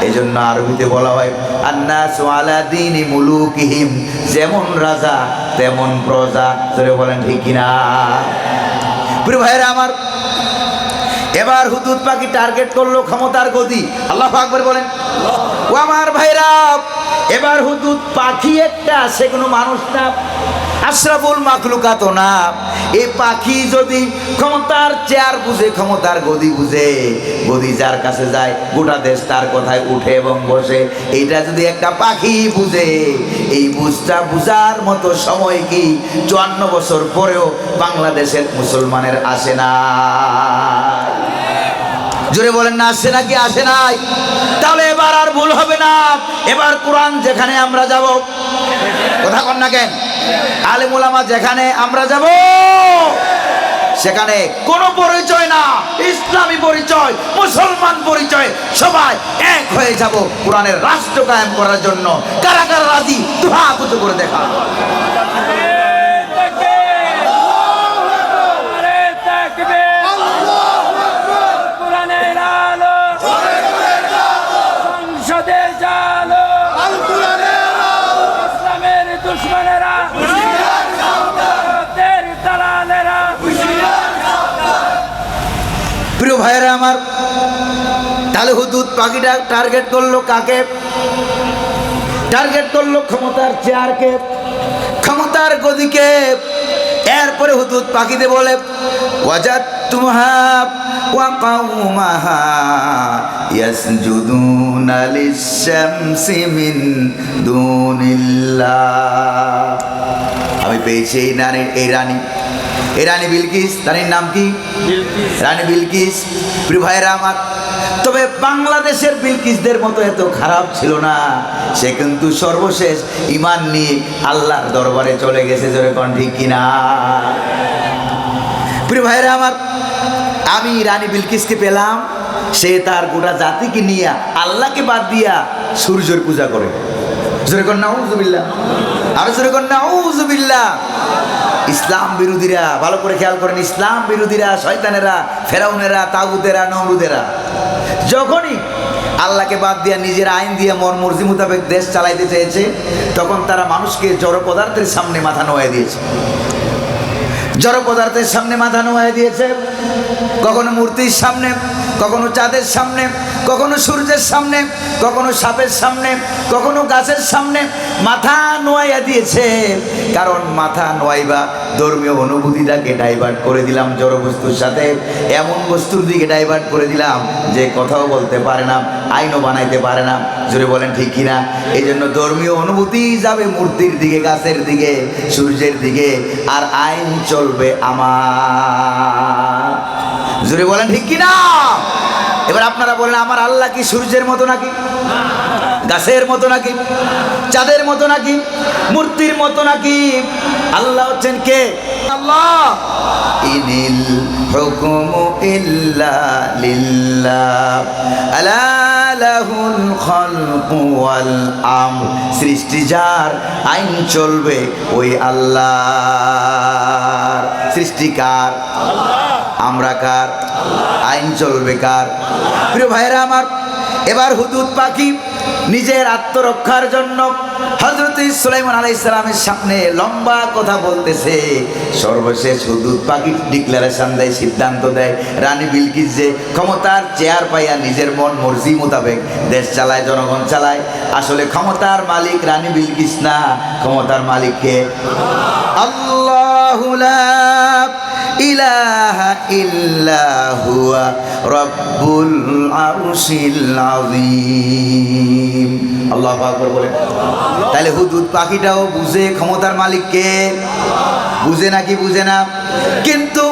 এই জন্য আরবিতে বলা হয় আন্নাসু আলা দীনি মুলুকিহিম, যেমন রাজা তেমন প্রজা। জোরে বলেন ঠিক কিনা? প্রিয় ভাইরা আমার, এবার হুদুদ পাখি টার্গেট করলো ক্ষমতার গদি। আল্লাহু আকবার বলেন। ও আমার ভাইরা, এবার হুদুদ পাখি একটা, সে কোনো মানুষ না, আশরাফুল মাখলুকাত না। এই পাখি যদি ক্ষমতার চেয়ার বুঝে, ক্ষমতার গদি বুঝে, গদি যার কাছে যায় গোটা দেশ তার কথায় উঠে এবং বসে। এইটা যদি একটা পাখি বুঝে, এই বুঝটা বুঝার মতো সময় কি 54 বছর পরেও বাংলাদেশের মুসলমানের আসে না? জোরে বলেন না, আসে নাকি আসে নাই? তাহলে এবার আর ভুল হবে না। এবার কোরআন যেখানে আমরা যাব, কথা কন না কেন, আলেম ওলামা যেখানে আমরা যাব, সেখানে কোনো পরিচয় না, ইসলামী পরিচয়, মুসলমান পরিচয়, সবাই এক হয়ে যাব কোরআনের রাষ্ট্র কায়েম করার জন্য। কারা কারা রাজি? দুহাত উঁচু করে দেখা। প্রিয় ভাইয়েরা আমার, তাহলে হুদুদ পাখিটা টার্গেট করলো কাকে? টার্গেট করলো ক্ষমতার চেয়ারকে, ক্ষমতার গদিকে। এরপরে হুদুদ পাখিতে বলে ওয়াজাদতুহা ওয়া কাওমাহা ইয়াসজুদুনা লিশ-শামসি মিন দুনিল্লাহ। আমি পেয়েছি এই রানী বিলকিস। রানীর নাম কি? রানী বিলকিস। প্রিয় ভাইয়েরা আমার, তবে বাংলাদেশের বিলকিসদের মতো এত খারাপ ছিল না। সে কিন্তু সর্বশেষ ঈমান নিয়ে আল্লাহর দরবারে চলে গেছে। জোরে কোন ঠিক কিনা? প্রিয় ভাইয়েরা আমার, আমি রানী বিলকিসকে পেলাম, সে তার গোটা জাতিকে নিয়ে আল্লাহকে বাদ দিয়া সূর্যের পূজা করে। জোরে কোন নাউযুবিল্লাহ, আর জোরে কোন নাউযুবিল্লাহ। ইসলাম বিরোধীরা, ভালো করে খেয়াল করেন, ইসলাম বিরোধীরা, শয়তানেরা, ফেরাউনেরা, তাগুতেরা, নমরুদেরা যখনই আল্লাহকে বাদ দিয়া নিজের আইন দিয়ে মন মর্জি মোতাবেক দেশ চালাইতে চেয়েছে, তখন তারা মানুষকে জড় পদার্থের সামনে মাথা নোয়াই দিয়েছে। জড় পদার্থের সামনে মাথা নোয়াই দিয়েছে, কখনো মূর্তির সামনে, কখনো চাঁদের সামনে, কখনো সূর্যের সামনে, কখনো সাপের সামনে, কখনো গাছের সামনে মাথা নোয়াইয়া দিয়েছে। কারণ মাথা নোয়াইবা ধর্মীয় অনুভূতিটাকে ডাইভার্ট করে দিলাম জড় বস্তুর সাথে, এমন বস্তুর দিকে ডাইভার্ট করে দিলাম যে কথাও বলতে পারে না, আইনও বানাইতে পারে না। জোরে বলেন ঠিক কিনা? এই জন্য ধর্মীয় অনুভূতি যাবে মূর্তির দিকে, গাছের দিকে, সূর্যের দিকে, আর আইন চলবে আমার। জোরে বলেন ঠিক কিনা? এবার আপনারা বলেন, আমার আল্লাহ কি সূর্যের মতো নাকি, গাছের মতো নাকি, চাঁদের মতো নাকি, মূর্তির মতো নাকি? আল্লাহ হচ্ছেন কে? আল্লাহ। ইনিল হুকমু ইল্লা লিল্লাহ আলা লাহুল খালকু ওয়াল আমর। সৃষ্টি যার, আইন চলবে ওই আল্লাহর। সৃষ্টি কার? আমরা কার? আইন চলবে কার? প্রিয় ভাইরা আমার, এবার হুদুদ পাখি নিজের আত্মরক্ষার জন্য হযরত সুলাইমান আলাইহিস সালামের সামনে লম্বা কথা বলতেছে। সর্বশেষ হুদুদ পাখি ডিক্লারেশন দেয়, সিদ্ধান্ত দেয়, রানী বিলকিস যে ক্ষমতার চেয়ার পাইয়া নিজের মন মর্জি মোতাবেক দেশ চালায়, জনগণ চালায়, আসলে ক্ষমতার মালিক রানী বিলকিস না, ক্ষমতার মালিক কে? আল্লাহু লা ইলাহা ইল্লা হুয়া রাব্বুল আরশিল আযীম। আল্লাহু আকবার বলেন। তাহলে হুদুদ পাখিটাও বুঝে ক্ষমতার মালিক কে? বুঝে নাকি বুঝে না? কিন্তু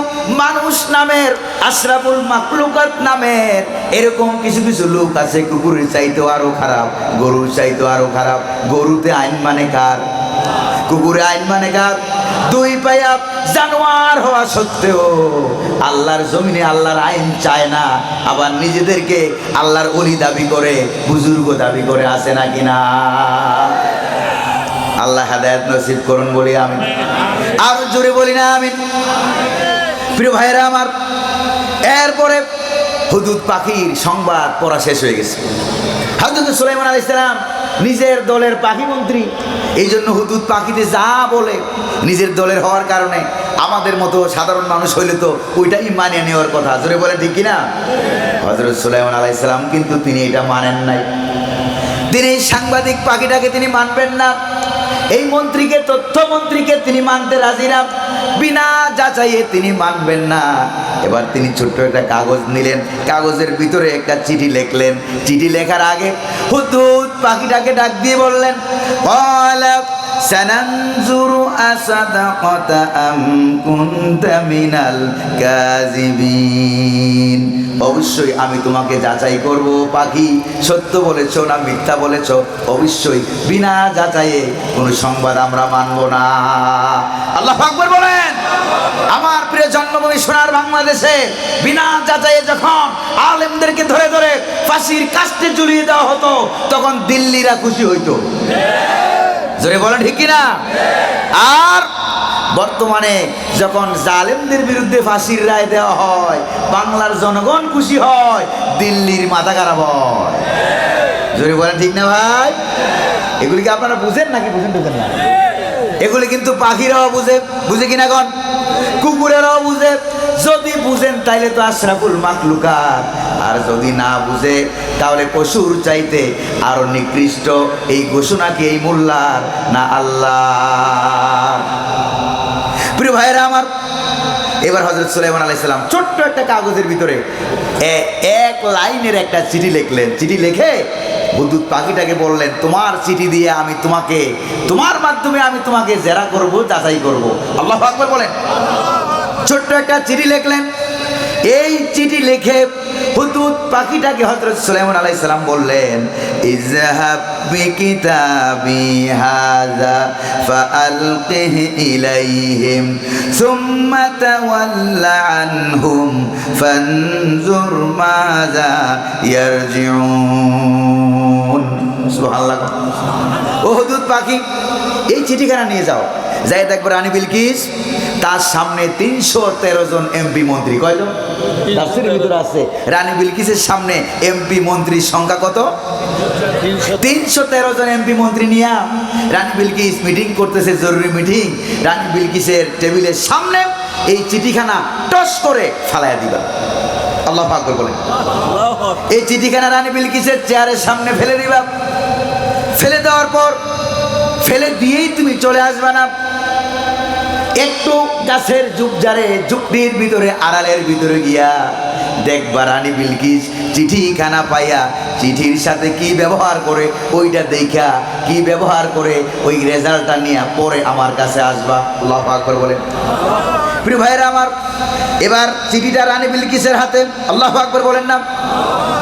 মানুষ নামের, আশরাফুল মাখলুকাত নামের এরকম কিছু কিছু লোক আছে, কুকুরের চাইতেও আরো খারাপ, গরুর চাইতেও আরো খারাপ। গরুতে আইন মানে কার? কুকুরে আইন মানে কার? দুই পায়া জানোয়ার হওয়া সত্ত্বেও আল্লাহর জমিনে আল্লাহর আইন চায় না, আবার নিজেদেরকে আল্লাহর ওলি দাবি করে, বুজুর্গ দাবি করে, আছে নাকি না? আল্লাহ হেদায়েত নসিব করুন বলি আমিন। আর জোরে বলি না আমিন। প্রিয় ভাইরা আমার, এরপরে হুদুদ পাখির সংবাদ পড়া শেষ হয়ে গেছে। হযরত সুলাইমান আলাইহিস সালাম নিজের দলের পাখি মন্ত্রী, এই জন্য হুদুদ পাখিতে যা বলে নিজের দলের হওয়ার কারণে আমাদের মতো সাধারণ মানুষ হইলে তো ওইটাই মানিয়ে নেওয়ার কথা। জোরে বলে ঠিক কিনা? হযরত সুলাইমান আলাইহিস সালাম কিন্তু তিনি এটা মানেন নাই। তিনি এই সাংবাদিক পাখিটাকে তিনি মানবেন না, এই মন্ত্রীকে, তথ্যমন্ত্রীকে তিনি মানতে রাজি না, বিনা যাচাইয়ে তিনি মানবেন না। এবার তিনি ছোট্ট একটা কাগজ নিলেন, কাগজের ভিতরে একটা চিঠি লিখলেন। চিঠি লেখার আগে হুদুদ পাখিটাকে ডাক দিয়ে বললেন, সানানজুরু আসাদাকাতা আম কুনতা মিনাল কাযিবিন। অবশ্যই আমি তোমাকে যাচাই করব পাখি, সত্য বলেছো না মিথ্যা বলেছো। অবশ্যই বিনা যাচাইয়ে কোনো সংবাদ আমরা মানব না। আল্লাহু আকবার বলেন। আমার প্রিয় জন্মভূমি সোনার বাংলাদেশে বিনা যাচাইয়ে যখন আলেমদেরকে ধরে ধরে ফাঁসির কাস্টে ঝুলিয়ে দেওয়া হতো, তখন দিল্লিরা খুশি হইতো। জোরে বলেন ঠিক কিনা? আর বর্তমানে যখন জালেমদের বিরুদ্ধে ফাঁসির রায় দেওয়া হয়, বাংলার জনগণ খুশি হয়, দিল্লির মাথা খারাপ হয়। জোরে বলেন ঠিক না ভাই? এগুলি কি আপনারা বুঝেন নাকি বুঝেন না? এগুলি কিন্তু পাখিরাও বুঝে, বুঝে কিনা গণ? কুকুরেরাও বুঝে। যদি বুঝেন তাইলে তো আশরাফুল মাখলুকাত, আর যদি না বুঝে তাহলে পশুর চাইতে আরো নিকৃষ্ট। এই ঘোষণা কি এই মোল্লার না আল্লাহ? প্রিয় ভাইয়েরা আমার, এবার হযরত সুলাইমান আলাইহিস সালাম ছোট্ট একটা কাগজের ভিতরে এক লাইনের একটা চিঠি লিখলেন। চিঠি লিখে হুদুদ পাখিটাকে বললেন, তোমার চিঠি দিয়ে আমি তোমাকে, তোমার মাধ্যমে আমি তোমাকে জেরা করব, যাচাই করব। আল্লাহু আকবার বলেন। ছোট্ট একটা চিঠি লিখলেন। এই চিঠি লিখে হুদুদ পাখিটাকে হযরত সুলাইমান আলাইহিস সালাম বললেন, ইযহাব বিকিতাবি হাযা ফাআলকিহি ইলাইহিম সুম্মা তাওয়াল্লা আনহুম ফানজুর মাযা ইয়ারজিউন। সুবহানাল্লাহ। ও হুদুদ পাখি, এই চিঠিখানা নিয়ে যাও, যাই দেখবো রানী বিলকিস, তার সামনে 313 জন এমপি মন্ত্রী। কয়জন? তাফসীরের ভিতরে আছে রানী বিলকিসের সামনে এমপি মন্ত্রীর সংখ্যা কত? 313 জন এমপি মন্ত্রী নিয়ে রানী বিলকিস মিটিং করতেছে, জরুরি মিটিং। রানী বিলকিসের টেবিলের সামনে এই চিঠিখানা টস করে ফালাইয়া দিবা। আল্লাহু আকবার বলেন। এই চিঠিখানা রানী বিলকিসের চেয়ারের সামনে ফেলে দিবা। ফেলে দেওয়ার পর, ফেলে দিয়েই তুমি চলে আসবা না, একটু গাছের ঝুপড়ির ভিতরে, আড়ালের ভিতরে গিয়া দেখবা রানী বিলকিস চিঠিখানা পাইয়া চিঠির সাথে কি ব্যবহার করে, ওইটা দেখা কি ব্যবহার করে ওই রেজাল্টটা নিয়ে পরে আমার কাছে আসবা। আল্লাহু আকবার বলেন। প্রিয় ভাইরা আমার, এবার চিঠিটা রানী বিলকিসের হাতে। আল্লাহু আকবার বলেন না?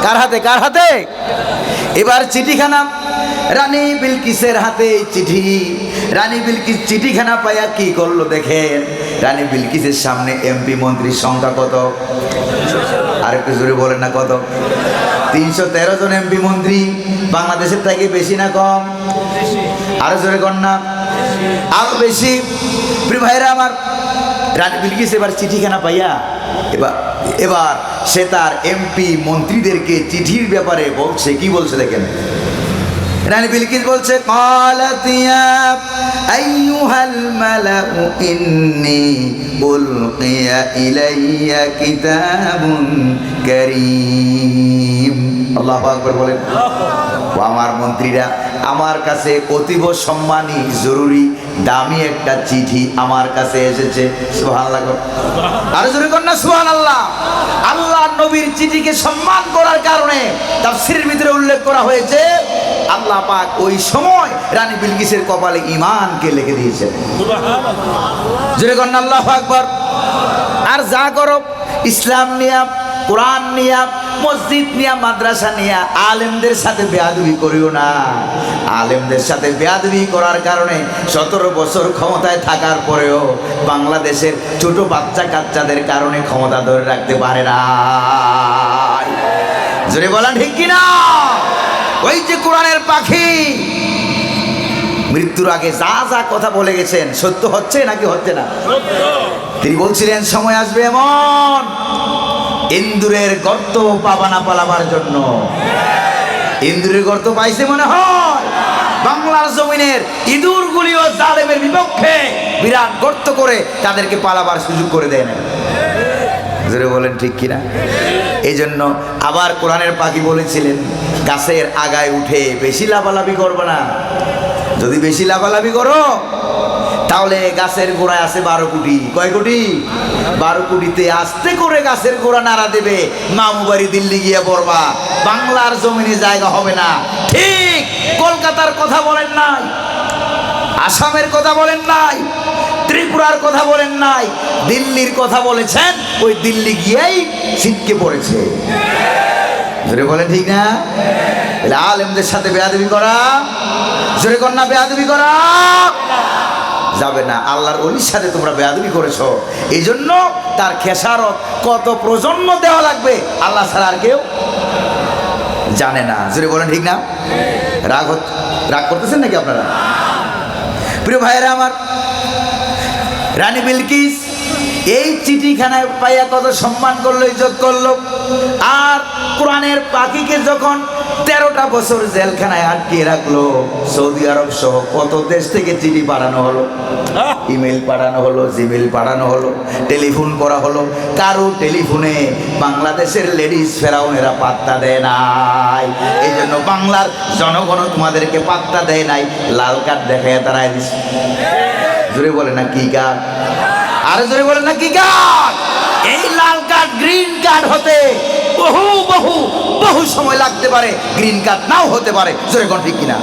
কার হাতে? কার হাতে? এবার চিঠিখানা রানী বিলকিসের হাতে চিঠি। রানী বিলকিস চিঠিখানা পাইয়া কি করলো দেখেন। রানী বিলকিসের সামনে এমপি মন্ত্রীর সংখ্যা কত? আর একটু জোরে বলেন না কত? 313 জন এমপি মন্ত্রী। বাংলাদেশের থেকে বেশি না কম? আরো জোরে কর না, আরো বেশি। প্রিয় ভাইরা আমার, রানী বিলকিস এবার চিঠিখানা পাইয়া এবার সে তার এমপি মন্ত্রীদেরকে চিঠির ব্যাপারে বলছে। কি বলছে দেখেন। রানী বিলকিস বলছে, ক্বালাত ইয়া আইয়ুহাল মালাউ ইন্নী উলকিয়া ইলাইয়া কিতাবুন কারীম। আল্লাহু আকবার বলেন। ও আমার মন্ত্রীরা, আমার কাছে অতীব সম্মানী, জরুরি, দামি একটা চিঠি আমার কাছে এসেছে। সুবহানাল্লাহ। আর জোরে কর না সুবহানাল্লাহ। আল্লাহর নবীর চিঠিকে সম্মান করার কারণে তাফসীরের ভিতরে উল্লেখ করা হয়েছে আল্লাহ পাক ওই সময় রানী বিলকিসের কপালে ঈমানকে লিখে দিয়েছেন। সুবহানাল্লাহ। জোরে কর না আল্লাহু আকবার। আর যা করো ইসলাম নিয়া, কোরআন নিয়া, মসজিদ নিয়া, মাদ্রাসা নিয়া আলেমদের সাথে বেয়াদবি করিও না। আলেমদের সাথে বেয়াদবি করার কারণে 17 বছর ক্ষমতায় থাকার পরেও বাংলাদেশের ছোট বাচ্চা কাচ্চাদের কারণে ক্ষমতা ধরে রাখতে পারে না। জোরে বলা ঠিক কিনা? ওই যে কোরআনের পাখি মৃত্যুর আগে যা যা কথা বলে গেছেন সত্য হচ্ছে নাকি হচ্ছে না? তিনি বলছিলেন সময় আসবে এমন ইন্দুরের গর্ত পাবা না পালাবার জন্য। ইন্দুরের গর্ত পাইছে মনে হয়। বাংলার জমিনের ইঁদুরগুলিও জালেমের বিপক্ষে বিরাট গর্ত করে তাদেরকে পালাবার সুযোগ করে দেয় না। জোরে বলেন ঠিক কিনা? এই জন্য আবার কোরআনের পাখি বলেছিলেন, গাছের আগায় উঠে বেশি লাফালাফি করবে না। যদি বেশি লাফালাফি করো তাহলে গাছের গোড়ায় আছে 12 কোটি। কয় কোটি? 12 কোটিতে আস্তে করে গাছের গোড়া নাড়া দেবে, মামু বাড়ি দিল্লি গিয়ে পড়বা, বাংলার জমিনে জায়গা হবে না। ঠিক কলকাতার কথা বলেন নাই, আসামের কথা বলেন নাই, ত্রিপুরার কথা বলেন নাই, দিল্লির কথা বলেছেন। ওই দিল্লি গিয়েই ছিটকে পড়েছে। জোরে বলেন ঠিক না? আলেমদের সাথে বেয়াদবি করা, জোরে কর না, বেয়াদবি করা যাবে না। আল্লাহর ওলির সাথে তোমরা বেয়াদবি করেছো, এই জন্য তার খেসারত কত প্রজন্ম দেওয়া লাগবে আল্লাহ ছাড়া আর কেউ জানে না। জোরে বলেন ঠিক না? রাগ করতেছেন নাকি আপনারা? প্রিয় ভাইয়েরা আমার, রানী বিলকিস এই চিঠিখানায় পাইয়া কত সম্মান করলো, ইজ্জত করলো। আর কোরআনের পাখিকে যখন 13টা বছর জেলখানায় আটকিয়ে রাখলো, সৌদি আরব সহ কত দেশ থেকে চিঠি পাঠানো হলো, ইমেল পাঠানো হলো, জিমেল পাঠানো হলো, টেলিফোন করা হলো। কারো টেলিফোনে বাংলাদেশের লেডিস ফেরাউনেরা পাত্তা দেয় নাই। এই জন্য বাংলার জনগণ তোমাদেরকে পাত্তা দেয় নাই, লাল কার্ড দেখায় তারাই দিচ্ছে। জোরে বলে না কি কার্ড? আরো জোরে বলে না কি কার্ড? এই লাল কার্ড গ্রিন কার্ড হতে বহু বহু বহু সময় লাগতে পারে, গ্রিন কার্ড নাও হতে পারে। জোরে কোন ঠিক কিনা?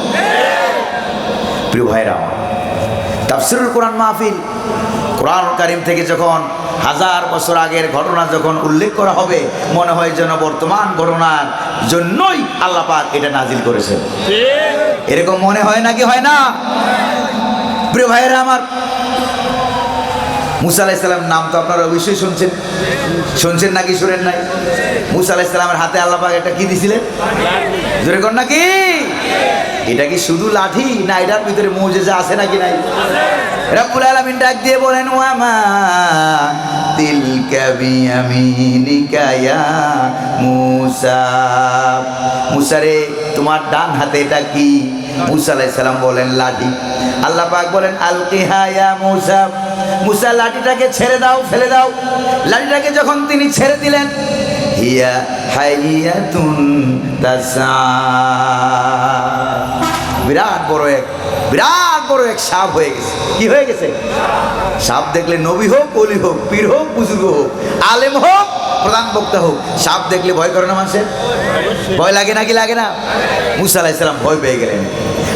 প্রিয় ভাইরা, তাফসীরুল কোরআন মাহফিল, কোরআন কারীম থেকে যখন 1000 বছর আগের ঘটনা যখন উল্লেখ করা হবে, মনে হয় যেন বর্তমান ঘটনার জন্যই আল্লাহ পাক এটা নাজিল করেছেন। এরকম মনে হয় নাকি হয় না? প্রিয় ভাইরা আমার, মুসা আলাইহিস সালাম নাম তো আপনারা অবশ্যই শুনছেন নাকি শুনেন নাই? মুসা আলাইহিস সালামের হাতে আল্লাহ পাক একটা কি দিছিলেন? জোরে কর নাকি? এটা কি শুধু লাঠি না এটার ভিতরে মুজিজা আছে নাকি নাই? রব্বুল আলামিন ডাক দিয়ে বলেন, ওয়া মা তিলকা বিয়ামিনিকা ইয়া মুসা। মুসা রে, তোমার ডান হাতে এটা কি? মুসা আলাইহিস সালাম বলেন লাঠি। আল্লাহ পাক বলেন, আলকিহা ইয়া মুসা। মুসা লাঠিটাকে ছেড়ে দাও, ফেলে দাও। লাঠিটাকে যখন তিনি ছেড়ে দিলেন, হিয়া হাইয়াতুন তাসা, বিরাট বড় এক সাপ হয়ে গেছে। কি হয়ে গেছে? সাপ দেখলে নবী হোক, ওলি হোক, পীর হোক, বুজুর্গ হোক, আলেম হোক, প্রধান বক্তা হোক, সাপ দেখলে ভয় করে না মানুষের? ভয় লাগে নাকি লাগে না? মুসা আলাইহিস সালাম ভয় পেয়ে গেলেন।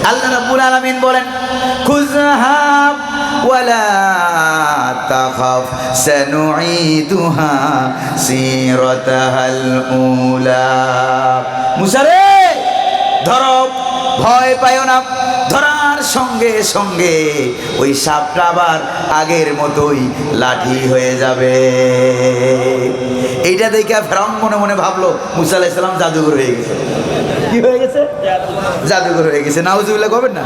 আল্লাহ রাব্বুল আলামিন বলেন, খুযহা ওয়ালা তাখাফ সানুঈদুহা সিরাতাহাল উলা। মুসা রে, ধরো, ভয় পাইও না। ধরার সঙ্গে সঙ্গে ওই সাপটা আবার আগের মতোই লাঠি হয়ে যাবে। এইটা দেখে ফেরাউন মনে মনে ভাবলো মুসা আলাইহিস সালাম জাদুঘর হয়ে গেছে। কি হয়ে গেছে? জাদুঘর হয়ে গেছে। নাউজুবিল্লাহ করবেন না?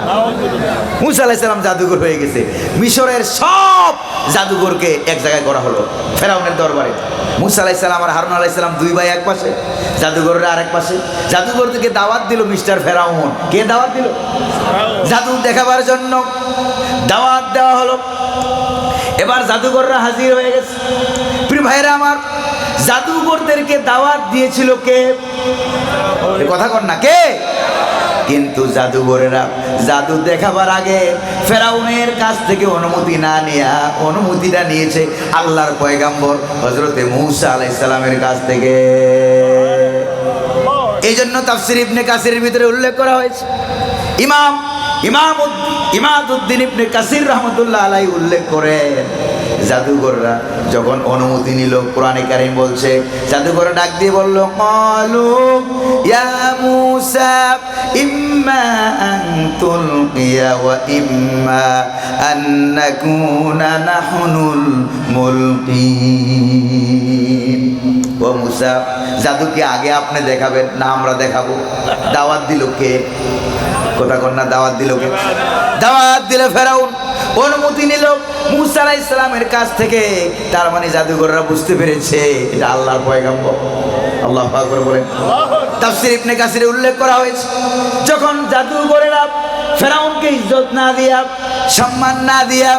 মুসা আলাইহিস সালাম জাদুঘর হয়ে গেছে। মিশরের সব জাদুঘরকে এক জায়গায় করা হলো ফেরাউনের দরবারে। মুসা আলাইহিস সালাম আর হারুন আলাইহিস সালাম দুই ভাই এক পাশে, জাদুঘরের আরেক পাশে। জাদুঘর থেকে দাওয়াত দিল মিস্টার ফেরাউন। কে দাওয়াত দিল? জাদু দেখাবার জন্য দাওয়াত দেওয়া হলো। এবার জাদুঘররা হাজির হয়ে গেছে। প্রিয় ভাইরা আমার, জাদুঘরদেরকে দাওয়াত দিয়েছিল কে? কথা কর না, কে? কিন্তু জাদুঘরেরা জাদু দেখাবার আগে ফেরাউনের কাছ থেকে অনুমতি না নেয়া, অনুমতিটা নিয়েছে আল্লাহর পয়গাম্বর হযরতে মূসা আলাইহিস সালামের কাছ থেকে। এই জন্য তাফসীর ইবনে কাসিরের ভিতরে উল্লেখ করা হয়েছে। ইমাদউদ্দিন ইবনে কাসির রাহমাতুল্লাহ আলাইহি উল্লেখ করেন, জাদুঘররা যখন অনুমতি নিল, কোরআনে কারীম বলছে জাদুঘর ডাক দিয়ে বলল, ক্বালু ইয়া মূসা ইম্মা আন তুলকিয়া ওয়া ইম্মা আন নাকুনা নাহনুল মুলকিন। ও মূসা, জাদুকে আগে আপনি দেখাবেন না আমরা দেখাবো? দাওয়াত দিল কে? কথা কর না, দাওয়াত দিল কে? দাওয়াত দিল ফেরাউন। অনুমতি নিল মূসা আলাইহিস সালামের কাছ থেকে। তার মানে জাদুঘররা বুঝতে পেরেছে এটা আল্লাহর পয়গাম্বর। আল্লাহু আকবার বলেন। তাফসীর ইবনে কাসিরে উল্লেখ করা হয়েছে, যখন জাদুঘরেরা ফেরাউনকে ইজ্জত না দিয়া, সম্মান না দিয়া,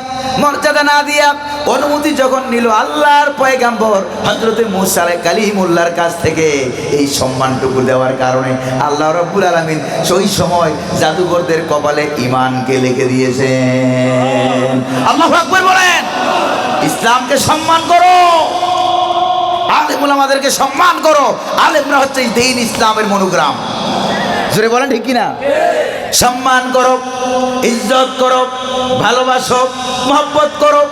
মর্যাদা না দিয়া অনুমতি যখন নিল আল্লাহর পয়গাম্বর হযরতে মূসা কালিমুল্লাহর কাছ থেকে, এই সম্মানটুকু দেওয়ার কারণে আল্লাহ রাব্বুল আলামিন সেই সময় জাদুঘরদের কপালে ঈমানকে লিখে দিয়েছেন। আল্লাহু আকবার বলেন। ইসলামকে সম্মান করো, আলেম ওলামাদেরকে সম্মান করো। আলেমরা হচ্ছে দ্বীন ইসলামের মনোগ্রাম। জোরে বলেন ঠিক কিনা? সম্মান করো, ইজ্জত করো, ভালোবাসো, মহব্বত করো।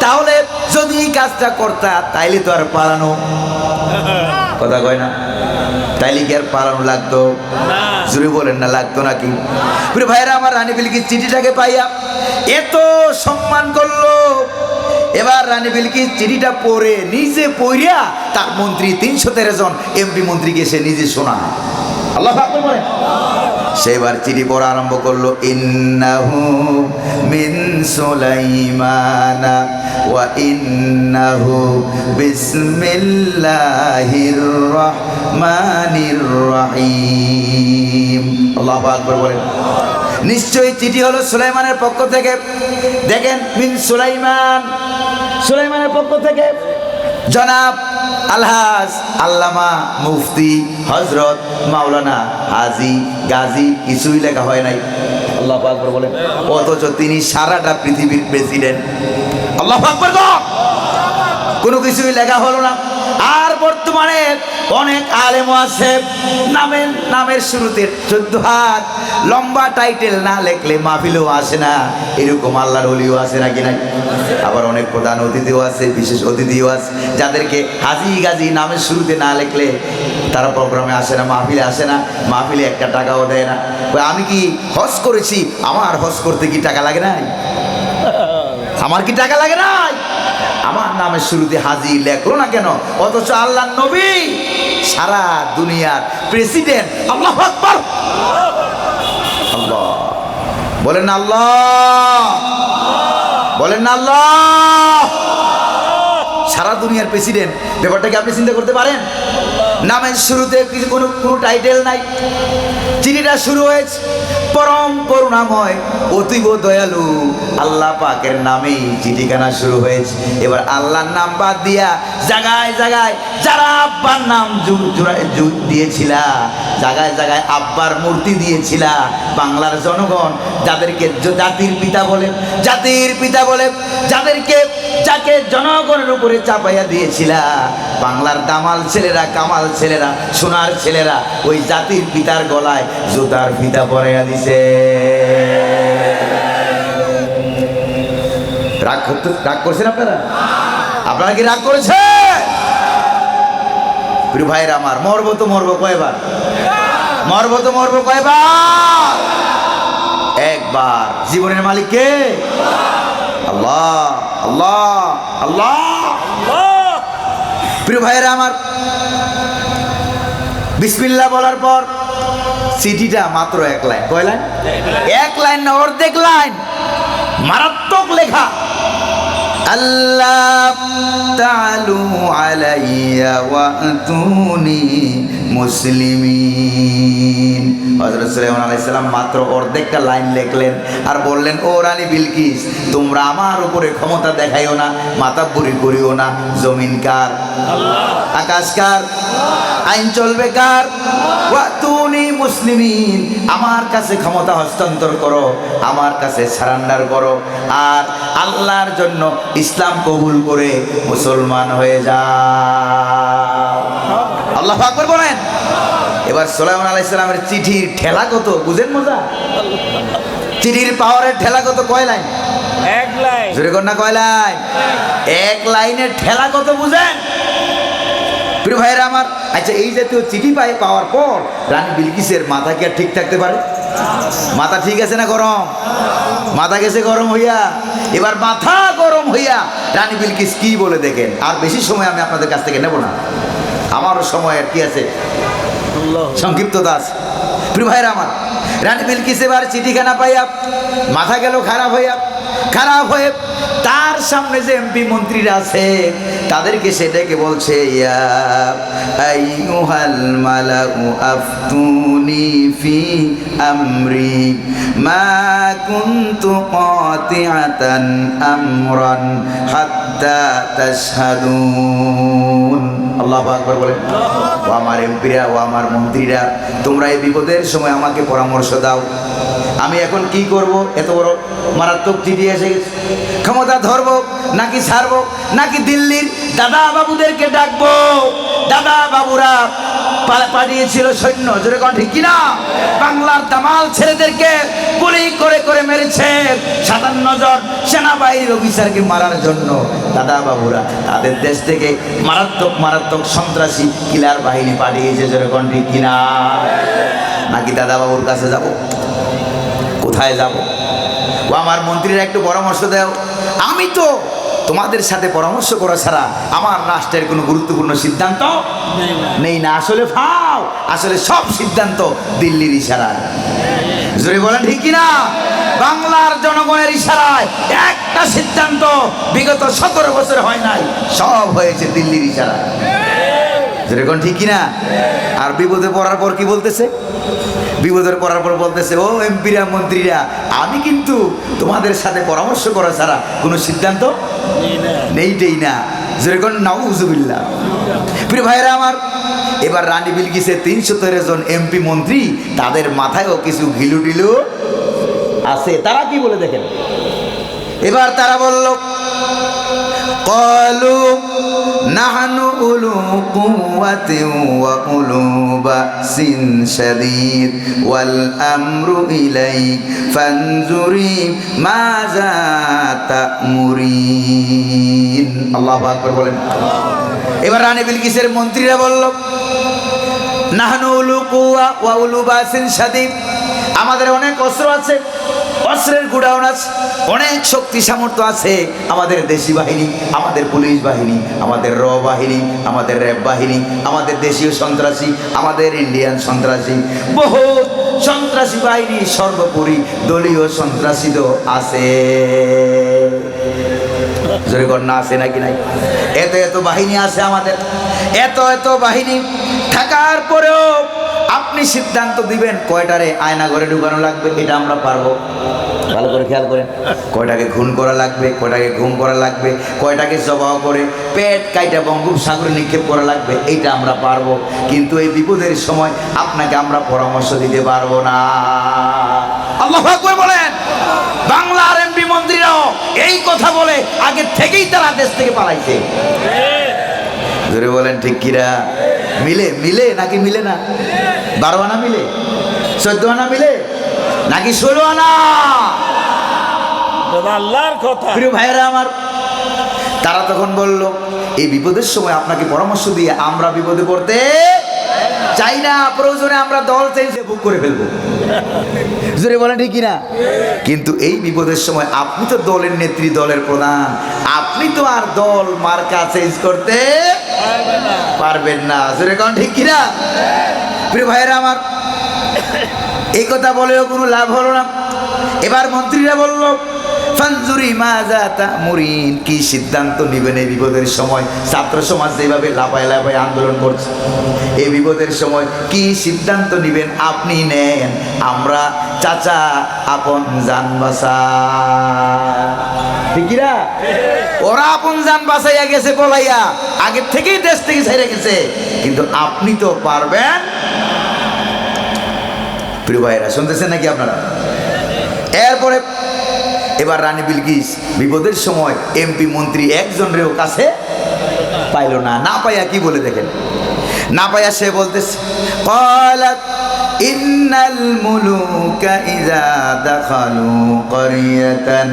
তাহলে যদি এই কাজটা করতা তাইলে তো আর পালানো, কথা কয় না, তাইলে কি আর পালানো লাগতো? জোরে বলেন না, লাগতো নাকি? প্রিয় ভাইরা আমার, রানী বিলকিস চিঠিটাকে পাইয়া এত সম্মান করলো। এবার রানী বিলকিস চিঠিটা পড়ে, নিজে পড়িয়া তার মন্ত্রী ৩১৩ জন এমপি মন্ত্রীকে সে নিজে শোনায়। আল্লাহু আকবার বলেন। সেবার চিঠি পড়া আরম্ভ করলো, ইন্নাহু মিন সুলাইমানা ওয়া ইন্নাহু বিসমিল্লাহির রহমানির রহিম। আল্লাহু আকবার বলেন। নিশ্চয়ই চিঠি হলো সুলাইমানের পক্ষ থেকে। দেখেন, মিন সুলাইমান, সুলাইমানের পক্ষ থেকে। জনাব আলহাজ আল্লামা মুফতি হযরত মাওলানা হাজী গাজী কিছুই লেখা হয় নাই। আল্লাহু আকবার বলেন। অথচ তিনি সারাটা পৃথিবীর প্রেসিডেন্ট। আল্লাহু আকবার। কোনো কিছুই লেখা হলো না। আর বর্তমানে অনেক আলেম আছে, নামের শুরুতে 14 হাত লম্বা টাইটেল না লেখলে মাহফিলেও আসে না, এরকম আল্লাহর ওলিও আছে নাকি নাই? আবার অনেক প্রধান অতিথিও আছে, বিশেষ অতিথিও আছে, যাদেরকে হাজী গাজী নামের শুরুতে না লেখলে তারা প্রোগ্রামে আসে না, মাহফিলে আসে না, মাহফিলে একটা টাকাও দেয় না। আমি কি হজ করেছি, আমার হজ করতে কি টাকা লাগে নাই? আমার কি টাকা লাগে নাই? আমার নামের শুরুতে হাজী লেখলো না কেন? অথচ আল্লাহর নবী সারা দুনিয়ার প্রেসিডেন্ট। আল্লাহু আকবার। আল্লাহ বলেন না, আল্লাহ বলেন না, আল্লাহ। সারা দুনিয়ার প্রেসিডেন্ট, ব্যাপারটাকে আপনি চিন্তা করতে পারেন? নামের শুরুতে কোনো টাইটেল নাই। চিঠিটা শুরু হয়েছে পরম করুণাময় অতীব দয়ালু আল্লাহ পাকের নামেই চিঠিখানা শুরু হয়েছে। এবার আল্লাহর নাম বাদ দিয়া জায়গায় জায়গায় যারা আব্বার নাম দিয়েছিলা, জায়গায় জায়গায় আব্বার মূর্তি দিয়েছিলা, বাংলার জনগণ যাদেরকে জাতির পিতা বলে যাকে জনগণের উপরে চাপাইয়া দিয়েছিলা, বাংলার দামাল ছেলেরা, কামাল ছেলেরা, সোনার ছেলেরা ওই জাতির পিতার গলায় জুতার ফিতা পরাইয়া দিছে। রাগ করছেন আপনারা? আপনারা কি রাগ করেছেন? প্রিয় ভাইরা আমার, মরবো তো মরবো কয়বার? মরবো তো মরবো কয়বার? একবার। জীবনের মালিক কে? আল্লাহ আল্লাহ আল্লাহ। প্রিয় ভাইয়েরা আমার, বিসমিল্লাহ বলার পর চিঠিটা মাত্র এক লাইন। কয় লাইন? এক লাইন না, অর্ধেক লাইন, মারাত্মক লেখা। আল্লাহ তাআলু আলাইয়া ওয়াতুনি মুসলিমিন। হযরত সুলাইমান আলাইহিস সালাম মাত্র অর্ধেকটা লাইন লিখলেন আর বললেন, ও রানী বিলকিস, তোমরা আমার উপরে ক্ষমতা দেখাইও না, মাতাব্বরি করিও না। জমিন কার? আল্লাহ। আকাশ কার? আইন চলবে কার? ওয়াতুনি মুসলিমিন। আমার কাছে ক্ষমতা হস্তান্তর করো, আমার কাছে সারেন্ডার করো, আর আল্লাহর জন্য ইসলাম কবুল করে মুসলমান হয়ে যাও। আল্লাহু আকবার বলেন। এবার সুলাইমান আলাইহিস সালামের চিঠির ঠেলা কত বুঝেন? মজা। চিঠির পাওয়ারের ঠেলা কত? কয় লাইন? এক লাইন। জোরে কর না, কয় লাইন? এক লাইনের ঠেলা কত বুঝেন? প্রিয় ভাইয়েরা আমার, আচ্ছা এই জাতীয় চিঠি পাওয়ার পর রানী বিলকিসের মাথা কি আর ঠিক থাকতে পারে? মাথা ঠিক আছে না গরম? মাথা গেছে গরম হইয়া। এবার মাথা গরম হইয়া রানী বিলকিস কি বলে দেখেন। আর বেশি সময় আমি আপনাদের কাছ থেকে নেব না, আমারও সময় আর কি আছে, সংক্ষিপ্ততা আছে। প্রিয় ভাইয়েরা আমার, রানী বিলকিস এবার চিঠিখানা পাইয়া মাথা গেল খারাপ হয়ে তার সামনে যে এমপি মন্ত্রীরা আছে তাদেরকে সেটাকে বলছে, ইয়া আইয়ুহাল মালাউ আফতুনি ফি আমরি মা কুনতু কাতিআতান আমরান হাত্তা তাশহাদুন। আল্লাহু আকবার বলেন। ও আমার এমপিরা, ও আমার মন্ত্রীরা, তোমরা এই বিপদের সময় আমাকে পরামর্শ দাও, আমি এখন কি করব? এত বড় মারাত্মক চিঠি এসে গেছে, ক্ষমতা ধরবো নাকি ছাড়বো, নাকি দিল্লির দাদা বাবুদেরকে ডাকবো? দাদা বাবুরা পাঠিয়েছিল সৈন্য, জোরে কোন ঠিক কিনা? বাংলার দামাল ছেলেদেরকে গুলি করে করে মেরেছে 57 জন সেনাবাহিনীর অফিসারকে মারার জন্য। দাদা বাবুরা তাদের দেশ থেকে মারাত্মক সন্ত্রাসী কিলার বাহিনী পাঠিয়েছে, জোরে কোন ঠিক কিনা? নাকি দাদা বাবুর কাছে যাব? কোথায় যাব? ও আমার মন্ত্রীরা একটু পরামর্শ দাও। আমি তো তোমাদের সাথে পরামর্শ করা ছাড়া আমার রাষ্ট্রের কোনো গুরুত্বপূর্ণ সিদ্ধান্ত নেই না। আসলে সব সিদ্ধান্ত দিল্লির ইশারায়। জোরে বলেন ঠিক কিনা? বাংলার জনগণের ইশারায় একটা সিদ্ধান্ত বিগত 17 বছর হয় নাই, সব হয়েছে দিল্লির ইশারায়। জোরে কোন ঠিক কিনা? আর বিপদে পড়ার পর কি বলতেছে? বিপদের পড়ার পর বলতেছে, ও এমপিরা মন্ত্রীরা, আমি কিন্তু তোমাদের সাথে পরামর্শ করা ছাড়া কোনো সিদ্ধান্ত নেইটেই না। যেরকম নাউজুবিল্লাহ। প্রিয় ভাইরা আমার, এবার রানী বিলকিসের 313 জন এমপি মন্ত্রী, তাদের মাথায়ও কিছু ঘিলু টিলু আছে। তারা কি বলে দেখেন। এবার তারা বলল, ক্বালু নাহনু উলু কুওয়াতিন ওয়া উলু বাসিন শাদীদ ওয়াল আমরু ইলাইক ফানজুরি মাযা তা'মুরিন। আল্লাহু আকবার বলেন। এবার রানী বিলকিসের মন্ত্রীরা বলল, নাহনু উলু কুওয়া ওয়া উলু বাসিন শাদীদ, আমাদের অনেক অস্ত্র আছে, অস্ত্রের গুডাউন আছে, অনেক শক্তি সামর্থ্য আছে। আমাদের দেশি বাহিনী, আমাদের পুলিশ বাহিনী, আমাদের র বাহিনী, আমাদের র্যাব বাহিনী, আমাদের দেশীয় সন্ত্রাসী, আমাদের ইন্ডিয়ান সন্ত্রাসী, বহুত সন্ত্রাসী বাহিনী, সর্বোপরি দলীয় সন্ত্রাসী তো আছে। জোরে কন্যা আছে নাকি নাই? এত বাহিনী আছে আমাদের, এত বাহিনী থাকার পরেও আপনি সিদ্ধান্ত দিবেন কয়টারে আয়না ঘরে ঢুকানো লাগবে, এটা আমরা পারবো? ভালো করে খেয়াল করেন। কয়টাকে খুন করা লাগবে, কয়টাকে ঘুম করা লাগবে, কয়টাকে জবাহ করে পেট কাইটা বঙ্গোপসাগরে নিক্ষেপ করা লাগবে, এইটা আমরা পারবো। কিন্তু এই বিপদের সময় আপনাকে আমরা পরামর্শ দিতে পারবো না। আল্লাহু আকবার বলেন। বাংলার এমপি মন্ত্রীরাও এই কথা বলে আগে থেকেই তারা দেশ থেকে পালাইছে। জোরে বলেন ঠিক কিরা? মিলে নাকি মিলে না? 12 আনা মিলে, 14 আনা মিলে, নাকি 16 আনা? আল্লাহর কথা। প্রিয় ভাইয়েরা আমার, তারা তখন বলল, এই বিপদের সময় আপনাকে পরামর্শ দিয়ে আমরা বিপদে পড়তে চাই না, প্রয়োজনে আমরা দল চেঞ্জে বুক করে ফেলবো। জোরে বলেন ঠিক কিনা? কিন্তু এই বিপদের সময় আপনি তো দলের নেত্রী, দলের প্রধান, আপনি তো আর দল মার্কা চেঞ্জ করতে পারবেন না। জোরে কোন ঠিক কিনা? প্রিয় ভাইয়েরা আমার, এই কথা বলেও কোনো লাভ হলো না। এবার মন্ত্রীরা বলল, ফানজুরি মাজা তা'মুরিন, কি সিদ্ধান্ত নেবেন এই বিপদের সময়? ছাত্র সমাজ যেভাবে লাফায় লাফায় আন্দোলন করছে, এই বিপদের সময় কি সিদ্ধান্ত নেবেন? আপনি নেন, আমরা চাচা আপন জান বাঁচা। ঠিক না? ওরা আপন জান বাঁচাইয়া গেছে বলাইয়া, আগের থেকেই দেশ থেকে ছেড়ে গেছে, কিন্তু আপনি তো পারবেন। প্রিয় ভাইরা, শুনতেছেন নাকি আপনারা? এরপরে এবার রানী বিলকিস বিপদের সময় এমপি মন্ত্রী একজনেরও কাছে পাইল না। না পাইয়া কি বলে দেখেন, না পাইয়া সে বলতেছে, ক্বালাত ইন্নাল মুলুকা ইযা দাখালু ক্বরিয়াতান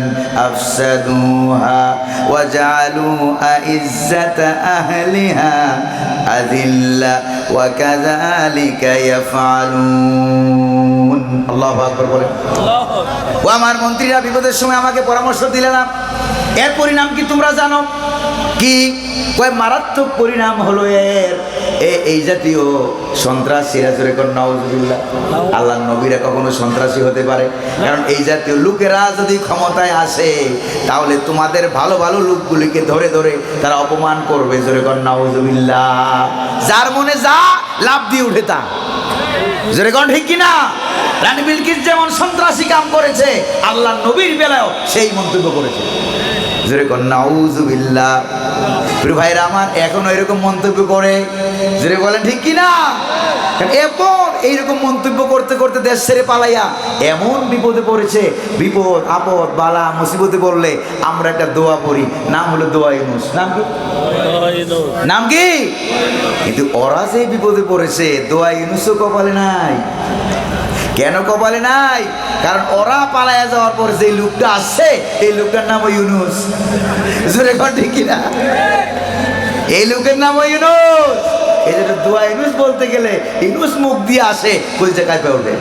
আফসাদুহা ওয়া জাআলু আইজ্জাতা আহলিহা আযিল্লা ওয়া কাযালিকা ইয়াফআলুন। আল্লাহু আকবার বলেন। ও আমার মন্ত্রীরা, বিপদের সময় আমাকে পরামর্শ দিলে না, এর পরিণাম কি তোমরা জানো? কি? কয় মারাত্মক পরিণাম হলো এর, এই জাতীয় সন্ত্রাসীরা, জোরে কোন নাউজুবিল্লাহ। আল্লাহর নবীরা কখনো সন্ত্রাসী হতে পারে? কারণ এই জাতীয় লোকেরা যদি ক্ষমতায় আসে, তাহলে তোমাদের ভালো ভালো লোকগুলিকে ধরে ধরে তারা অপমান করবে, জোরে কোন নাউজুবিল্লাহ। যার মনে যা লাভ দিয়ে উঠে তা, জোরে কোন ঠিক কিনা? রানী বিলকিস যেমন সন্ত্রাসী কাম করেছে, আল্লাহর নবীর বেলায়ও সেই মন্তব্য করেছে, জোরে কোন নাউজুবিল্লাহ। প্রিয় ভাইরা আমার, এখনো এরকম মন্তব্য করে, জোরে বলেন ঠিক কিনা? এরপর এইরকম মন্তব্য করতে করতে দেশ ছেড়ে পালাইয়া এমন বিপদে পড়েছে, বিপদ আপদ বালা মুসিবতে পড়লে আমরা একটা দোয়া পড়ি, নাম হলো দোয়া ইউনুস। নাম কি? নাম কি? কিন্তু ওরা যে বিপদে পড়েছে, দোয়া ইউনুসও কপালে নাই। কেন কপালে নাই? কারণ ওরা পালাইয়া যাওয়ার পর যে লোকটা আসছে, এই লোকটার নাম ইউনুস। জোরে কোন ঠিক কিনা? এই লোকের নাম ইউনুস। এই জন্য দোয়া ইউনুস বলতে গেলে ইউনুস মুখ দিয়ে আসে, কোন জায়গায় পেয়ে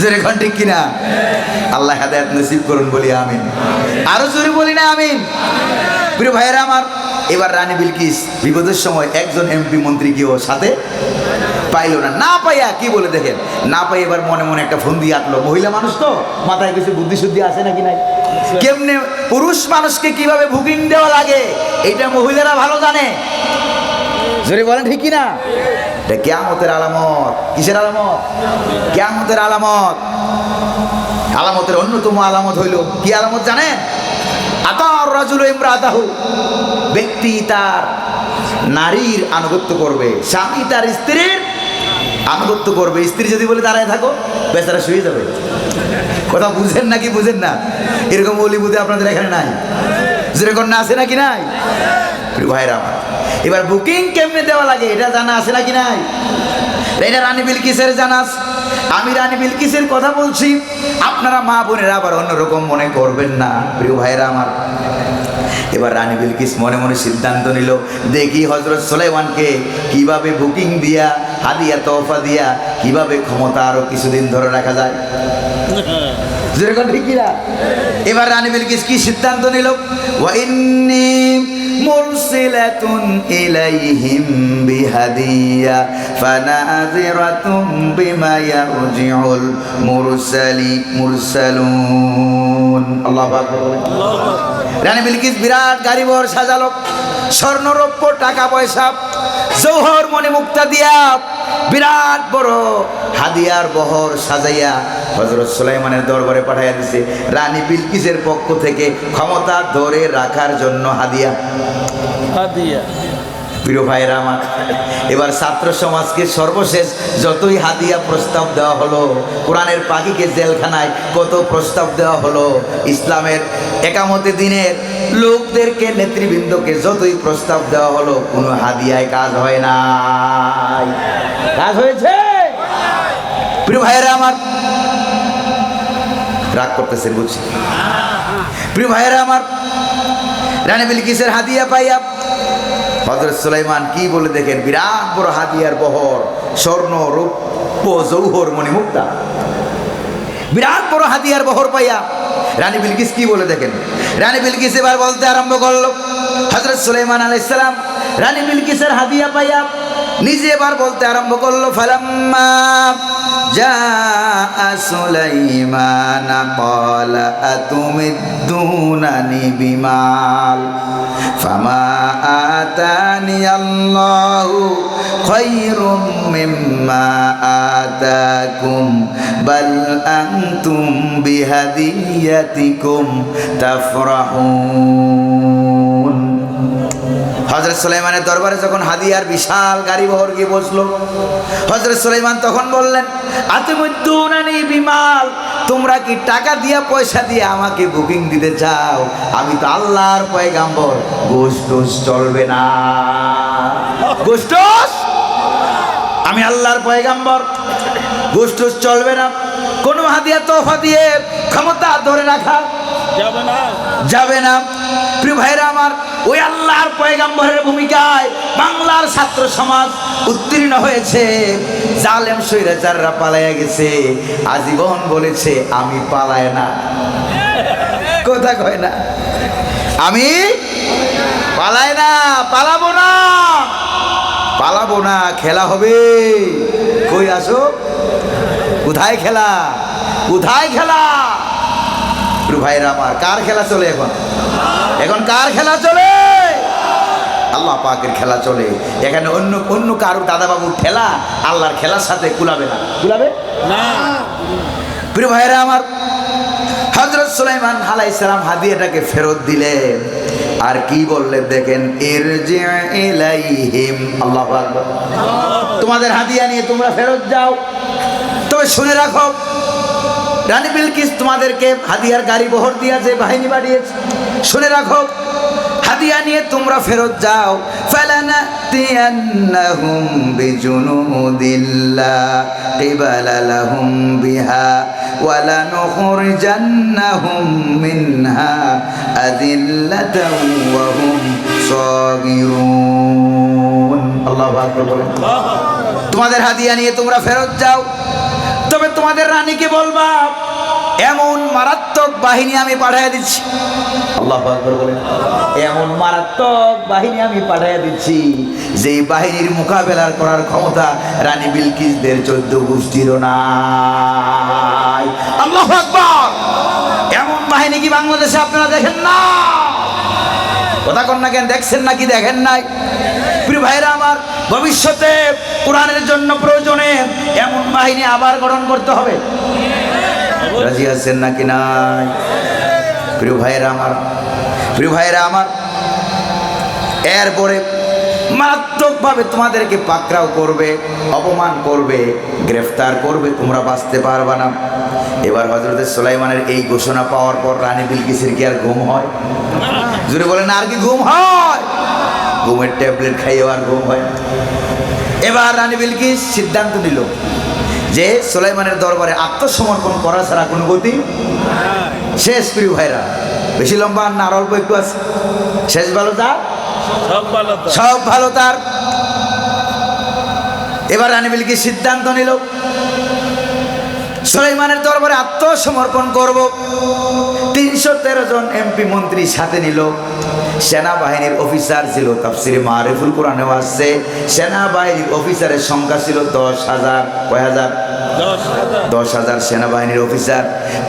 জোরে কোন ঠিক কিনা? আল্লাহ হেদায়েত নসিব করুন, বলি আমিন। আরো জোরে বলি না আমিন? প্রিয় ভাইয়েরা আমার, এবার রানী বিলকিস বিপদের সময় একজন এমপি মন্ত্রীকেও সাথে পাইল না। না পাইয়া কি বলে দেখেন, না পাই এবার মনে মনে একটা ফন্দি আঁটলো। মহিলা মানুষ তো, মাথায় কিছু বুদ্ধি শুদ্ধি আছে নাকি নাই? কেমনে পুরুষ মানুষকে কিভাবে বুকিং দেওয়া লাগে, এটা মহিলারা ভালো জানে। জোরে বলেন ঠিক কিনা? এটা কিয়ামতের আলামত। কিসের আলামত? কিয়ামতের আলামত। আলামতের অন্যতম আলামত হইল কি আলামত জানেন? আতার রাজুল ইমরাতাহু, ব্যক্তি তার নারীর আনুগত্য করবে, স্বামী তার স্ত্রীর আনুগত্য করবে। স্ত্রী যদি বলে দাঁড়ায় থাকো, বেচারা শুয়ে যাবে। কথা বুঝেন নাকি বুঝেন না? এরকম বলিবুদে আপনাদের এখানে নাই? যেরকম না আছে নাকি নাই? ভাইরা আমার, এবার বুকিং কেমনে দেওয়া লাগে এটা জানা আছে নাকি নাই? এটা রানী বিলকিসের জানাস। আমি রানী বিলকিসের কথা বলছি, আপনারা মা বোনেরা আবার অন্যরকম মনে করবেন না। প্রিয় ভাইরা আমার, এবার রানী বিলকিস মনে মনে সিদ্ধান্ত নিল, দেখি হযরত সুলাইমানকে কিভাবে বুকিং দিয়া, হাদিয়া তোহফা দিয়া কিভাবে ক্ষমতা আরো কিছুদিন ধরে রাখা যায়। যেরকম ঠিক কিনা? এবার রানী বিলকিস কি সিদ্ধান্ত নিল, ওয়া ইন্নী মুরসিলাতুন ইলাইহিম বিহাদিয়া ফানাযিরাতুম বিমা ইয়ারজিউল মুরসালুন। আল্লাহু আকবার। রানী বিলকিস বিরাট গাড়ি বহর সাজালো, স্বর্ণ রৌপ্য টাকা পয়সা জৌহর মণি মুক্তা দিয়া বিরাট বড় হাদিয়ার বহর সাজাইয়া হযরত সুলাইমানের দরবারে পাঠাইয়া দিছে। রানী বিলকিসের পক্ষ থেকে ক্ষমতা ধরে রাখার জন্য হাদিয়া। প্রিয় ভাইরা আমার, এবার ছাত্র সমাজকে সর্বশেষ যতই হাদিয়া প্রস্তাব দেওয়া হলো, কোরআনের পাখিকে জেলখানায় কত প্রস্তাব দেওয়া হলো, ইসলামের একামতে দিনের লোকদেরকে নেতৃবৃন্দকে যতই প্রস্তাব দেওয়া হলো, কোনো হাদিয়ায় কাজ হয় না। কাজ হয়েছে? প্রিয় ভাইরা আমার, রাগ করতেছেন বুঝছি। প্রিয় ভাইরা আমার, রানী বিলকিসের হাদিয়া পাইয়া হযরত সুলাইমান কি বলে দেখেন, বিরাট বড় হাদিয়ার বহর, স্বর্ণ রৌপ্য জৌহর মণিমুক্তা, বিরাট বড় হাদিয়ার বহর পাইয়া রানী বিলকিস কি বলে দেখেন। রানী বিলকিস এবার বলতে আরম্ভ করলো, হযরত সুলাইমান আলাইহিস সালাম রানী বিলকিসের হাদিয়া পাইয়া নিজে এবার বলতে আরম্ভ করলো, ফালাম্মা জাআ সুলাইমান ক্বালা আতুমিদ্দুনানি বিমাল ফামা আতানি আল্লাহু খায়রুম মিম্মা আতাকুম বাল আনতুম বিহাদিয়াতিকুম তাফরাহুন। হযরত সুলাইমানের দরবারে যখন হাদিয়ার বিশাল গাড়ি বহর গিয়ে বসলো, হযরত সুলাইমান তখন বললেন, আতুমুদ্দুনানি বিমাল, তোমরা কি টাকা দিয়া পয়সা দিয়ে আমাকে বুকিং দিতে চাও? আমি তো আল্লাহর পয়গাম্বর, ঘুষ টুস চলবে না, ঘুষ টুস, আমি আল্লাহর পয়গাম্বর, ঘুষ টুস চলবে না। কোন হাদিয়া তোহফা দিয়ে ক্ষমতা ধরে রাখা যাবে না, যাবে না। প্রিয় ভাইরা আমার, ওই আল্লাহর পয়গাম্বরের ভূমিকায় বাংলার ছাত্র সমাজ উত্তীর্ণ হয়েছে। জালেম স্বৈরাচাররা পালাইয়া গেছে, আজীবন বলেছে আমি পালায় না, কথা কয় না, আমি পালায় না, পালাবো না, পালাবো না, খেলা হবে। কই আসো, কোথায় খেলা, কোথায় খেলা? ভাইরা আমার, কার খেলা চলে এখন? এখন কার খেলা চলে? আল্লাহ পাকের খেলা চলে। এখানে অন্য অন্য কারো দাদাবাবুর খেলা আল্লাহর খেলার সাথে কুলাবে না, কুলাবে না। প্রিয় ভাইরা আমার, হযরত সুলাইমান আলাইহিস সালাম হাদিয়াটাকে ফেরত দিলেন, আর কি বললেন দেখেন, ইরজি ইলাইহিম, আল্লাহু আকবার, তোমাদের হাদিয়া নিয়ে তোমরা ফেরত যাও। তবে শুনে রাখো, রানী বিলকিস তোমাদেরকে হাদিয়ার গাড়ি বহর দিয়েছে, বাহিনী বাড়িয়েছে, শুনে রাখো, হাদিয়া নিয়ে তোমরা ফেরত যাও। ফালানাতিয়ান্নাহুম বিজুনুদিল্লা কিবালা লাহুম বিহা ওয়ালা নুখরিজান্নাহুম মিনহা আযিল্লাতাও ওয়া হুম সাগিরুন। আল্লাহু আকবার বলেন। তোমাদের হাদিয়া নিয়ে তোমরা ফেরত যাও, তবে তোমাদের রানীকে বলবা এমন মারাত্মক বাহিনী আমি পাঠিয়ে দিচ্ছি, আল্লাহু আকবার বলেন, এমন মারাত্মক বাহিনী আমি পাঠিয়ে দিচ্ছি যে বাহিনীর মোকাবেলা করার ক্ষমতা রানী বিলকিসদের 14 গোষ্ঠীরও নাই। আল্লাহু আকবার। এমন বাহিনী কি বাংলাদেশে আপনারা দেখেন না? কথা কন না কেন? দেখছেন নাকি দেখেন নাই? প্রিয় ভাইরা আমার, ভবিষ্যতে কোরআনের জন্য প্রয়োজনে এমন বাহিনী আবার গঠন করতে হবে। রাজি আছেন নাকি নাই? প্রিয় ভাইরা আমার, প্রিয় ভাইরা আমার, এরপরে মারাত্মকভাবে তোমাদেরকে পাকড়াও করবে, অপমান করবে, গ্রেফতার করবে, তোমরা বাঁচতে পারবে না। এবার হযরত সুলাইমানের এই ঘোষণা পাওয়ার পর রানী বিলকিসের কি আর ঘুম হয়? জোরে বলেন, আর কি ঘুম হয়? ঘুমের ট্যাবলেট খাইয়ে আর ঘুম হয়। এবার রানী বিলকিস সিদ্ধান্ত নিল যে সুলাইমানের দরবারে আত্মসমর্পণ করা ছাড়া কোনো গতি শেষ। প্রিয় ভাইরা, বেশি লম্বা আর না, আর অল্প একটু আছে, শেষ ভালো তার, সব ভালো তো। সব ভালো তার। এবার রানী বিলকিস সিদ্ধান্ত নিল সুলাইমানের দরবারে আত্মসমর্পণ করব। 313 জন এমপি মন্ত্রী সাথে নিল। সেনাবাহিনীর অফিসার ছিল, তাফসিরে মারিফুল কোরআনেও আসছে, সেনাবাহিনীর অফিসারের সংখ্যা ছিল 10,000। কয় হাজার? 10,000 সেনাবাহিনীর অফিসার।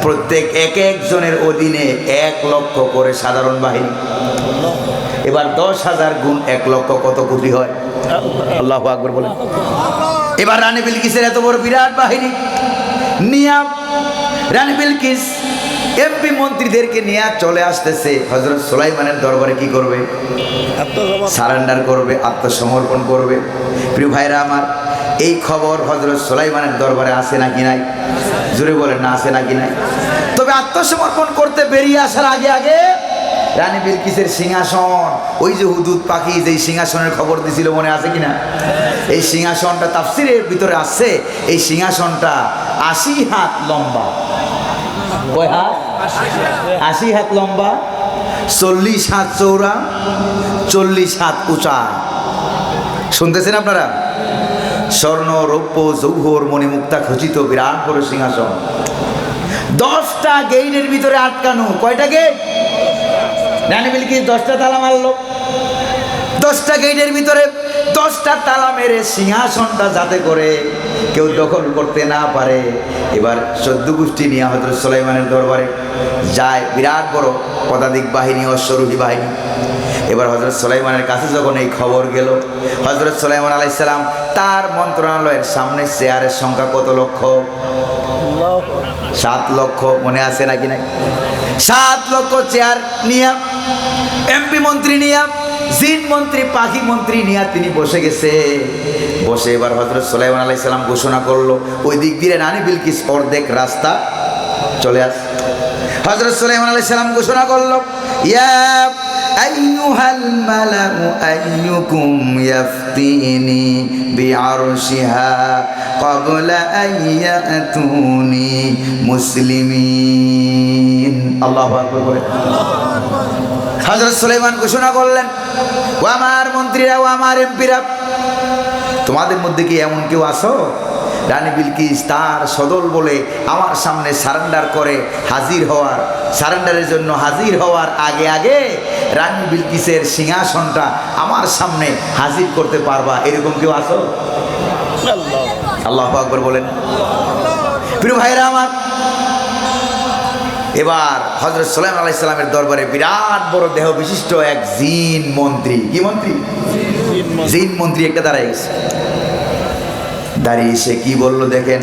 প্রত্যেক এক একজনের অধীনে 1 লক্ষ করে সাধারণ বাহিনী। এবার 10,000 গুণ 1 লক্ষ কত কোটি হয়? আল্লাহু আকবার বলেন। এবার রানী বিলকিসের এত বড় বিরাট বাহিনী নিয়ে রানী বিলকিস এমপি মন্ত্রীদেরকে নিয়ে চলে আসতেছে হযরত সুলাইমানের দরবারে। কি করবে? সারেন্ডার করবে, আত্মসমর্পণ করবে। প্রিয় ভাইরা আমার, এই খবর হযরত সুলাইমানের দরবারে আসে নাকি নাই? জোরে বলেন না, আসে নাকি নাই? তবে আত্মসমর্পণ করতে বেরিয়ে আসার আগে আগে রানী বিলকিসের সিংহাসন, ওই যে হুদুদ পাখি যেই সিংহাসনের খবর দিছিল, মনে আছে কিনা? এই সিংহাসনটা তাফসিরের ভিতরে আসছে, এই সিংহাসনটা 80 হাত লম্বা। কয় হাত? 80 হাত লম্বা। 40 হাত চৌড়া, 40 হাত উঁচা। শুনতেছেন আপনারা? স্বর্ণ, রৌপ্য, জৌহর, মণিমুক্তা খচিত বিরাট বড় সিংহাসন। 10টা গেইটের ভিতরে আটকানো। কয়টা গেট? রানী বিলকিস 10টা তালা মারলো। 10টা গেইটের ভিতরে 10টা তালা মেরে সিংহাসনটা যাতে করে কেউ দখল করতে না পারে। এবার 14 গোষ্ঠী নিয়ে হযরত সুলাইমানের দরবারে যায়, বিরাট বড় পদাতিক বাহিনী, অশ্বরোহী বাহিনী। এবার হযরত সুলাইমানের কাছে যখন এই খবর গেল, হযরত সুলাইমান আলাইহিস সালাম তার মন্ত্রণালয়ের সামনে চেয়ারের সংখ্যা কত লক্ষ? 7 লক্ষ। মনে আছে নাকি নাই? 7 লক্ষ চেয়ার নিয়ে, এমপি মন্ত্রী নিয়ে, জিন মন্ত্রী, পাখি মন্ত্রী নিয়ে তিনি বসে গেছে। বসে এবার হযরত সুলাইমান আলাইহিস সালাম ঘোষণা করলো, ওই দিক দিয়ে রানী বিলকিস অর্ধেক রাস্তা চলে আস। হযরত সুলাইমান আলাইহিস সালাম ঘোষণা করলো, ইয়া আইয়ুহাল মালাউ আইয়ুকুম ইয়াফতিনি বিআরশিহা ক্বাবলা আইয়াতুনি মুসলিমিন। আল্লাহু আকবার বলেন। হযরত সুলাইমান ঘোষণা করলেন, ও আমার মন্ত্রীরা, ও আমার এমপিরা, তোমাদের মধ্যে কি এমন কেউ আছো রানী বিলকিস তার সদল বলে আমার সামনে সারেন্ডার করে হাজির হওয়ার, সারেন্ডারের জন্য হাজির হওয়ার আগে আগে রানী বিলকিসের সিংহাসনটা আমার সামনে হাজির করতে পারবা, এরকম কেউ আছো? আল্লাহু আকবার বলেন। প্রিয় ভাইরা আমার, এবার হযরত সুলাইমান আলাইহিস সালামের দরবারে বিরাট বড় দেহ বিশিষ্ট এক জিন মন্ত্রী, কি মন্ত্রী? জিন মন্ত্রী একটা দাঁড়ায় গেছে। দাঁড়িয়ে সে কি বললো দেখেন,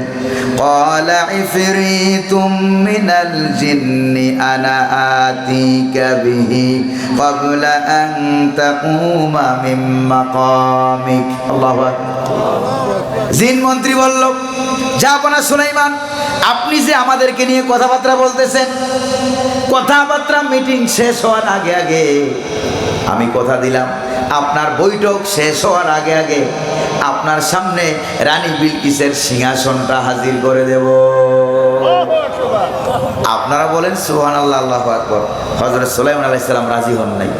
ক্বালা ইফরিতুম মিনাল জিন্নি আনা আতিকা বিহি ক্বাবলা আন তাকুমা মিন মাকামিক। আল্লাহু আকবার। জিন মন্ত্রী বলল, জাহাপনা সুলাইমান, আপনি যে আমাদেরকে নিয়ে কথাবার্তা বলতেছেন, কথাবার্তা মিটিং শেষ হওয়ার আগে আগে আমি কথা দিলাম, আপনার বৈঠক শেষ হওয়ার আগে আগে আপনার সামনে রানী বিলকিসের সিংহাসনটা হাজির করে দেব। আপনারা বলেন সুবহানাল্লাহ, আল্লাহু আকবার। হযরত সুলাইমান আলাইহিস সালাম রাজি হন নাই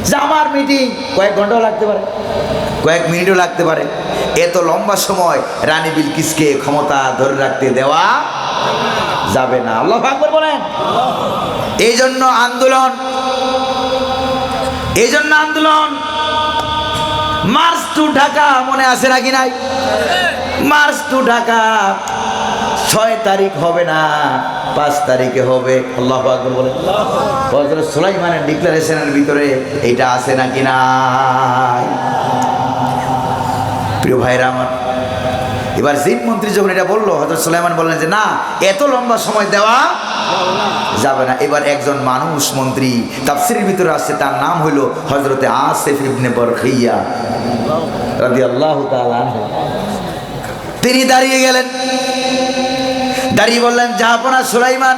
যে আমার মিটিং কয়েক ঘন্টাও লাগতে পারে, কয়েক মিনিটও লাগতে পারে, এত লম্বা সময় রানী বিলকিসকে ক্ষমতা ধরে রাখতে দেওয়া যাবে না। আল্লাহু আকবার বলেন। এই জন্য আন্দোলন, এই জন্য আন্দোলন, মার্চ টু ঢাকা, মনে আছে নাকি নাই? মার্চ টু ঢাকা 6 তারিখ হবে না, 5 তারিখে হবে। আল্লাহু আকবার বলেন। হযরত সুলাইমানের ডিক্লারেশনের ভিতরে এইটা আছে নাকি নাই? প্রিয় ভাইরা আমার, এবার জিন মন্ত্রী যখন এটা বললো, হযরত সুলাইমান বললেন যে না, এত লম্বা সময় দেওয়া যাবে না। এবার একজন মানুষ মন্ত্রী, তাফসীরের ভিতরে আসছে, তার নাম হলো হযরতে আসিফ ইবনে বরখিয়া রাদিয়াল্লাহু তাআলা আনহু। তিনি দাঁড়িয়ে গেলেন, দাঁড়িয়ে বললেন, জাহাপনা সুলাইমান,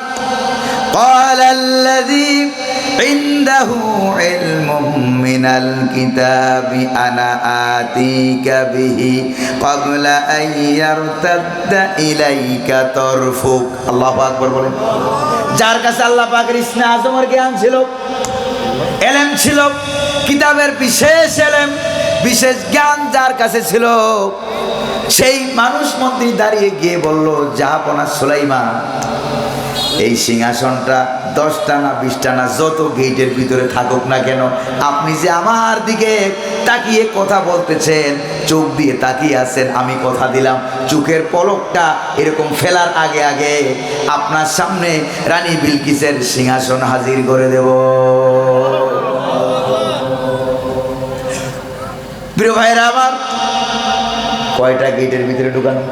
ক্বালাল্লাযী ইনদাহু ইলমুম মিনাল কিতাবি আনা আতিকা বিহি ক্বাবলা আন ইয়ারতাদ্দা ইলাইকা তারফুক। আল্লাহু আকবার বলেন। যার কাছে আল্লাহ পাকের ইসমে আজমের জ্ঞান ছিল, এলেম ছিল, কিতাবের বিশেষ এলেম, বিশেষ জ্ঞান যার কাছে ছিল, সেই মানুষ মন্ত্রী দাঁড়িয়ে গিয়ে বলল, জাহাপনা সুলাইমান, এই সিংহাসনটা 10টা না 20টা না, যত গেটের ভিতরে থাকুক না কেন, আপনি যে আমার দিকে তাকিয়ে কথা বলতেছেন, চোখ দিয়ে তাকিয়ে আছেন, আমি কথা দিলাম চোখের পলকটা এরকম ফেলার আগে আগে আপনার সামনে রানী বিলকিসের সিংহাসন হাজির করে দেব। প্রিয় ভাইরা আমার, কয়টা গেটের ভিতরে ঢুকানো?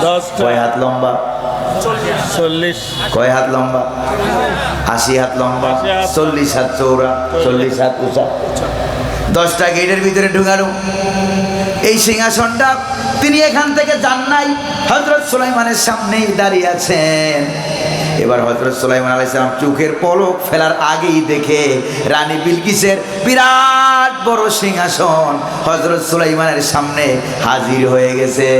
10টা। কয় হাত লম্বা? 40। কয় হাত লম্বা? 80 হাত লম্বা, 40 হাত চৌড়া, 40 হাত উঁচা। 10টা গেটের ভিতরে ঢুকানো এই সিংহাসনটা, তিনি এখান থেকে যান নাই, হযরত সুলাইমানের সামনেই দাঁড়িয়ে আছেন। এবার হযরত সুলাইমান আলাইহিস সালাম চোখের পলক ফেলার আগেই দেখে রানী বিলকিসের বিরাট বড় সিংহাসন হযরত সুলাইমানের সামনে হাজির হয়ে গেছে।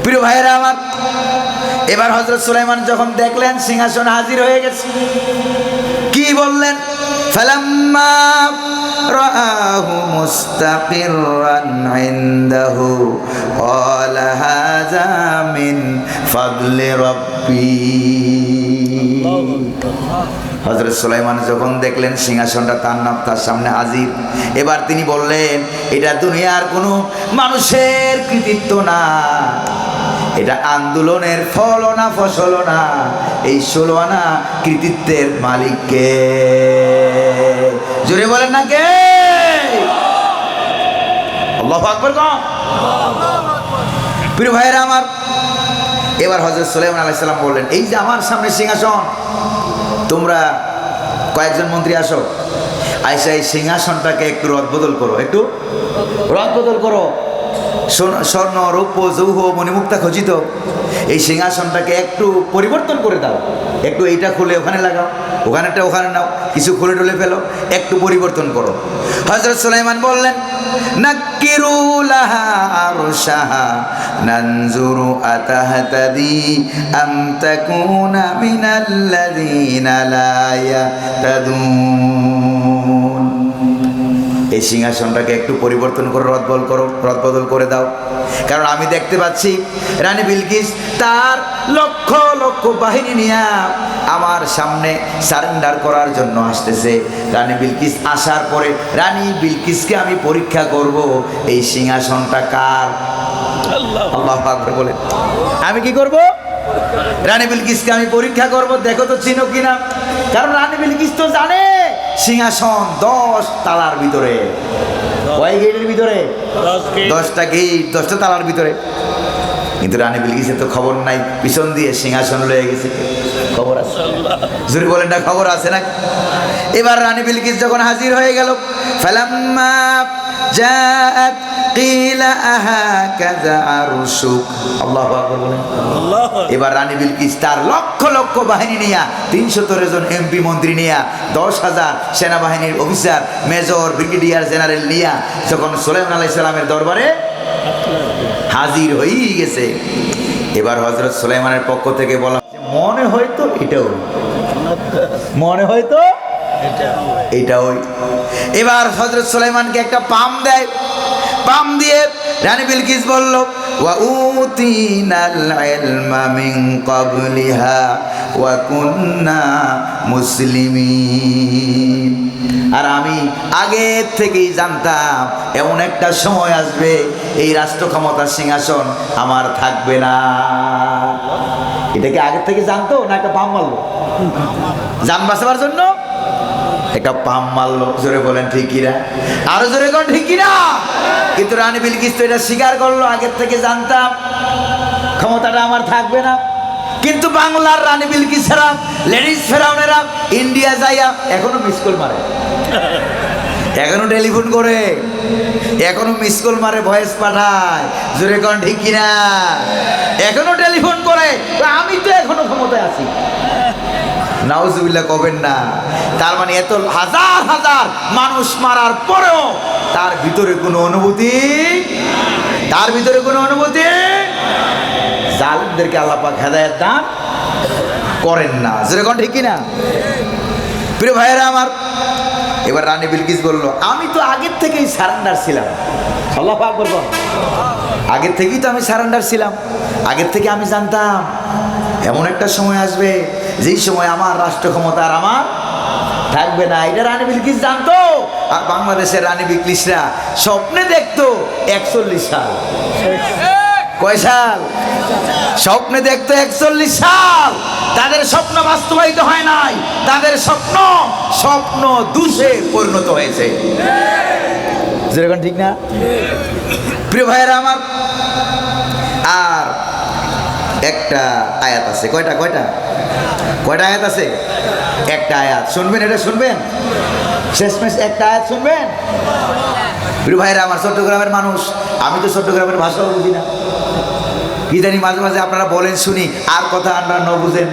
প্রিয় ভাইয়েরা আমার, এবার হযরত সুলাইমান যখন দেখলেন সিংহাসন হাজির হয়ে গেছে, কি বললেন? ফালাম্মা রাআহু মুস্তাকিররান ইনদাহু ক্বালা হাযা মিন ফাদলি রাব্বি। হযরত সুলাইমান যখন দেখলেন সিংহাসনটা তার সামনে হাজির, এবার তিনি বললেন, এটা দুনিয়ার কোনো মানুষের কৃতিত্ব না, এটা আন্দোলনের ফলও না ফসলও না, এই 16 আনা কৃতিত্বের মালিককে। জোরে বলেন না কে? আল্লাহু আকবার। প্রিয় ভাইরা আমার, এবার হযরত সুলাইমান আলাইহিস সালাম বললেন, এই যে আমার সামনে সিংহাসন, তোমরা কয়েকজন মন্ত্রী আসো, আইসা এই সিংহাসনটাকে একটু রদবদল করো, একটু রদবদল করো, স্বর্ণ রৌপ্য যৌহ মণিমুক্তা খচিত এই সিংহাসনটাকে একটু পরিবর্তন করে দাও, একটু এইটা খুলে ওখানে লাগাও, ওখানেটা ওখানে নাও, কিছু খুলে টুলে ফেলো, একটু পরিবর্তন করো। হযরত সুলাইমান বললেন, নাক্কিরু লাহা আরশাহা নানজুরু আতাহতাদি আম তাকুনা মিনাল্লাযিনা লা ইয়াহতাদুন। এই সিংহাসনটাকে একটু পরিবর্তন করে রদবদল করে দাও, কারণ আমি দেখতে পাচ্ছি রানী বিলকিস তার লক্ষ লক্ষ বাহিনী নিয়ে আমার সামনে সারেন্ডার করার জন্য আসতেছে। রানী বিলকিস আসার পরে রানী বিলকিসকে আমি পরীক্ষা করব, এই সিংহাসনটা কার। আল্লাহু আকবার বলে, আমি কি করব? রানী বিলকিসকে আমি পরীক্ষা করব, দেখো তো চিনো কিনা। কারণ রানী বিলকিস তো জানে সিংহাসন 10 তালার ভিতরে, কয় গেটের ভিতরে? 10টা গেট, 10টা তালার ভিতরে। কিন্তু রানী বিলকিসের তো খবর নাই, পিছন দিয়ে সিংহাসন লয়ে গেছে। খবর আছে? জোরে বলেন না, খবর আছে না? এবার রানী বিলকিস যখন হাজির হয়ে গেল, ফালাম্মা জাআত কিলা আহাকাযা আরশুক। আল্লাহু আকবার বলেন। এবার রানী বিলকিস তার লক্ষ লক্ষ বাহিনী নিয়ে, 313 জন এমপি মন্ত্রী নিয়ে, 10,000 সেনাবাহিনীর অফিসার, মেজর, ব্রিগেডিয়ার জেনারেল নিয়ে যখন সুলাইমান আলাইহিস সালামের দরবারে হাজির হয়ে গেছে, এবার হযরত সুলাইমানের পক্ষ থেকে বলা, মনে হয়তো এটাও, মনে হয়তো এটাও। এবার হযরত সুলাইমানকে একটা পাম দেয়, পাম দিয়ে রানী বিলকিস বলল, ওয়া উতিনাল ইলমা মিন ক্বাবলিহা ওয়া কুন্না মুসলিমিন। আর আমি আগে থেকেই জানতাম এমন একটা সময় আসবে এই রাষ্ট্র ক্ষমতার সিংহাসন আমার থাকবে না। এটাকে আগে থেকে জানতো না একটা পাম মারলো? জান বাঁচাবার জন্য একটা পাম মারলো। জোরে বলেন ঠিক কিনা? আরো জোরে কোন ঠিক কিনা? কিন্তু রানী বিলকিস তো এটা স্বীকার করলো, আগের থেকে জানতাম ক্ষমতাটা আমার থাকবে না। কিন্তু বাংলার রানী বিলকিসেরা, লেডিস ফেরাউনেরা ইন্ডিয়া যাইয়া এখনো মিস কল মারে, এখনো টেলিফোন করে, এখনো মিস কল মারে, ভয়েস পাঠায়। জোরে কোন ঠিক কিনা? এখনো টেলিফোন করে, আমি তো এখনো ক্ষমতায় আছি। নাউজুবিল্লাহ কবেন না। তার মানে এত হাজার হাজার মানুষ মারার পরেও তার ভিতরে কোনো অনুভূতি, তার ভিতরে কোনো অনুভূতি। জালিমদেরকে আল্লাহ পাক হেদায়েত দান করেন না। যেরকম ঠিক কিনা? প্রিয় ভাইয়েরা আমার, এবার রানী বিলকিস বলল, আমি তো আগের থেকেই সারেন্ডার ছিলাম। আল্লাহু আকবার বল। আগের থেকেই তো আমি সারেন্ডার ছিলাম, আগের থেকে আমি জানতাম এমন একটা সময় আসবে যেই সময় আমার রাষ্ট্র ক্ষমতা আর আমার থাকবে না। এটা রানী বিলকিস জানতো। আর বাংলাদেশের রানী বিলকিসরা স্বপ্নে দেখতো 41 সাল। কয় সাল? স্বপ্নে দেখতো 41 সাল। তাদের স্বপ্ন বাস্তবায়িত হয় নাই, তাদের স্বপ্ন দুষে পরিণত হয়েছে। যেরকম ঠিক না? প্রিয় ভাইয়েরা আমার, আর একটা আয়াত আছে। কয়টা আয়াত আছে? একটা আয়াত শুনবেন, এটা শুনবেন, শেষমেশ একটা আয়াত শুনবেন। প্রিয় ভাইরা আমার, চট্টগ্রামের মানুষ, আমি তো চট্টগ্রামের ভাষাও বুঝি না, কি জানি মাঝে মাঝে আপনারা বলেন শুনি, আর কথা আপনারা ন বুঝেন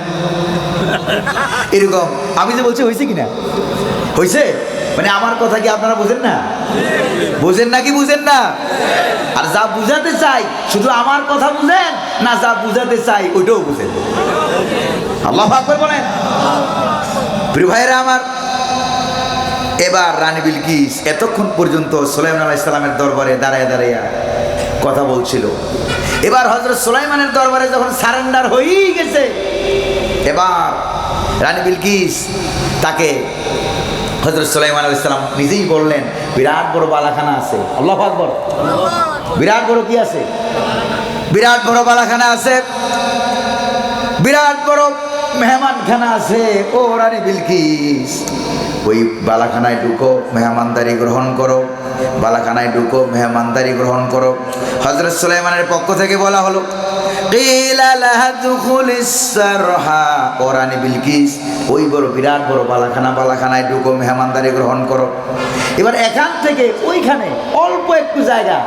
এরকম। আমি যে বলছি হয়েছে কিনা? হয়েছে মানে আমার কথা কি আপনারা বুঝেন না? বুঝেন নাকি বুঝেন না? আর যা বুঝাতে চাই শুধু আমার কথা বুঝেন, না যা বুঝাতে চাই ওইটাও বুঝেন। আল্লাহু আকবার বলেন। প্রিয় ভাইরা আমার, এবার রানী বিলকিস এতক্ষণ পর্যন্ত সুলাইমান আলাইহিস সালামের দরবারে দাঁড়ায় দাঁড়াইয়া কথা বলছিল। এবার হযরত সুলাইমানের দরবারে যখন সারেন্ডার হয়েই গেছে, এবার রানী বিলকিস তাকে হযরত সুলাইমান আলাইহিস সালাম নিজেই বললেন, বিরাট বড় বালাখানা আছে। আল্লাহু আকবার। বিরাট বড় কি আছে? বিরাট বড় বালাখানা আছে, বিরাট বড় মেহমানখানা আছে। ও রানী বিলকিস, ওই বালাখানায় ঢুকো, মেহমানদারি গ্রহণ করো, বালাখানায় ঢুকো, মেহমানদারি গ্রহণ করো। হযরত সুলাইমানের পক্ষ থেকে বলা হলো, কিলা লাহা দুখুলিস সারহা, ও রানী বিলকিস ওই বড় বিরাট বড় বালাখানায় ঢুকো, মেহমানদারি গ্রহণ করো। এবার এখান থেকে ওইখানে অল্প একটু জায়গা,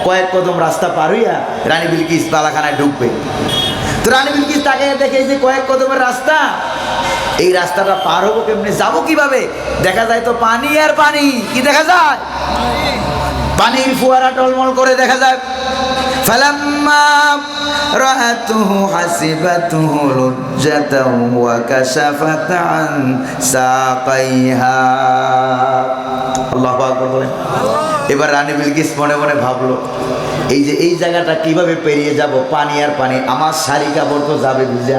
কয়েক কদম রাস্তা পার হইয়া রানী বিলকিস বালাখানায় ঢুকবে। তো রানী বিলকিস তাকে দেখে যে কয়েক কদমের রাস্তা, এই রাস্তাটা পার হবো কেমনে, যাবো কিভাবে? দেখা যায় তো পানি আর পানি। কি দেখা যায়? পানির ফোয়ারা টলমল করে দেখা যায়। ফালাম্মা রাআতুহু হাসিবাতুহু লুজ্জাতাও ওয়া কাশাফাত আন সাকাইহা। আল্লাহু আকবার বলেন। এবার রানী বিলকিস মনে মনে ভাবলো, এই যে এই জায়গাটা কিভাবে পেরিয়ে যাব, পানি আর পানি, আমার শাড়ি কাপড় তো যাবে ভিজে,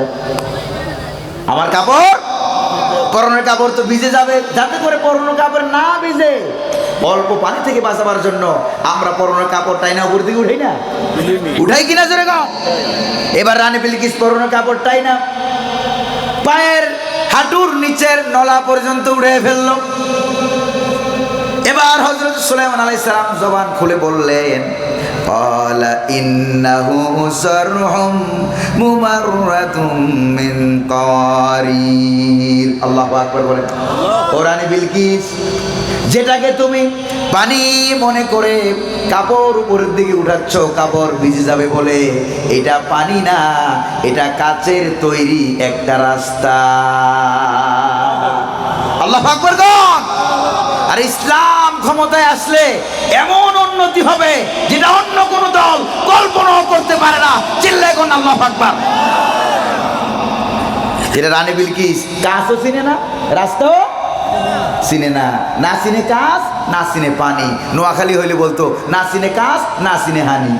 আমার কাপড় পরনের কাপড় তো ভিজে যাবে। যাতে করে পরনের কাপড় না ভিজে, অল্প পানি থেকে বাঁচাবার জন্য আমরা পরনের কাপড়টাই না উপর দিকে উঠাই না, উঠাই কিনা জোরে গাও। এবার রানী বিলকিস পরনের কাপড়টাই না পায়ের হাঁটুর নিচের নলা পর্যন্ত উঠে ফেললো। এবার হযরত সুলাইমান আলাইহিস সালাম জবান খুলে বললেন, ক্বালা ইন্নাহু সারহুম মুমাররাতুম মিন কারির। আল্লাহু আকবার বলেন। ও রানী বিলকিস, যেটাকে তুমি পানি মনে করে কাপড় উপরের দিকে উঠাচ্ছ, কাপড় ভিজে যাবে বলে, এটা পানি না, এটা কাচের তৈরি একটা রাস্তা। আল্লাহু আকবার বলেন। আর ইসলাম ক্ষমতায় আসলে এমন উন্নতি হবে যেটা অন্য কোন দল কল্পনাও করতে পারে না। চিল্লায় কোন আল্লাহু আকবার। যেটা রানী বিলকিস কাজও চিনে না, রাস্তাও চিনে না, না চিনে কাজ, না চিনে পানি। নোয়াখালী হইলে বলতো, না চিনে কাজ, না চিনে হানি।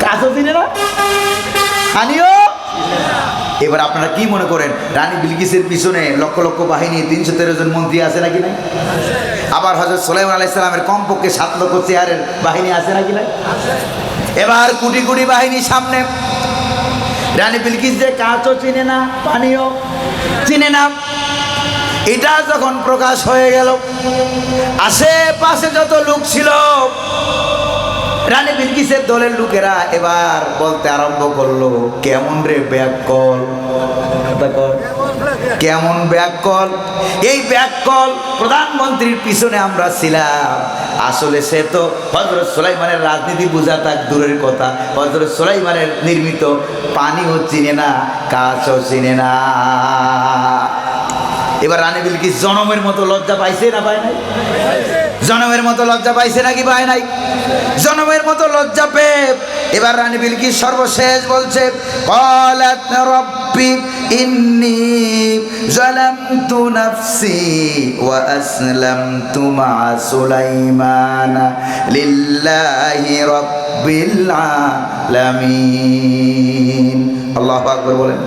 কাজও চিনে না, হানিও। এবার আপনারা কি মনে করেন, রানী বিলকিসের পিছনে লক্ষ লক্ষ বাহিনী, 313 জন মন্ত্রী আছে নাকি নাই? আবার হযরত সুলাইমান আলাইহিস সালামের কমপক্ষে 7 লক্ষ চেয়ারের বাহিনী আছে নাকি নাই? এবার কোটি কোটি বাহিনী সামনে। রানী বিলকিস যে কাজও চিনে না, পানিও চিনে না, এটা যখন প্রকাশ হয়ে গেল, আশেপাশে যত লোক ছিল, রানী বিলকিসের দলের লোকেরা এবার বলতে আরম্ভ করলো, কেমন রে ব্যাককল, কেমন ব্যাককল। এই ব্যাককল প্রধানমন্ত্রীর পিছনে আমরা ছিলাম। আসলে সে তো হযরত সুলাইমানের রাজনীতি বুঝা থাক দূরের কথা, হযরত সুলাইমানের নির্মিত পানিও চিনে না, কাজও চিনে না। এবার রানী বিলকিস জনমের মতো লজ্জা পাইছে না পায় নাই? জনমের মতো লজ্জা পাইছে নাকি পায় নাই? জনমের মতো লজ্জা পেয়ে এবার রানী বিলকিস সর্বশেষ বলছে, ক্বালাত রাব্বি ইন্নী যালামতু নাফসি ওয়া আসলামতু মা সুলাইমান লিল্লাহি রাব্বিল আলামিন। আল্লাহু আকবার বলেন।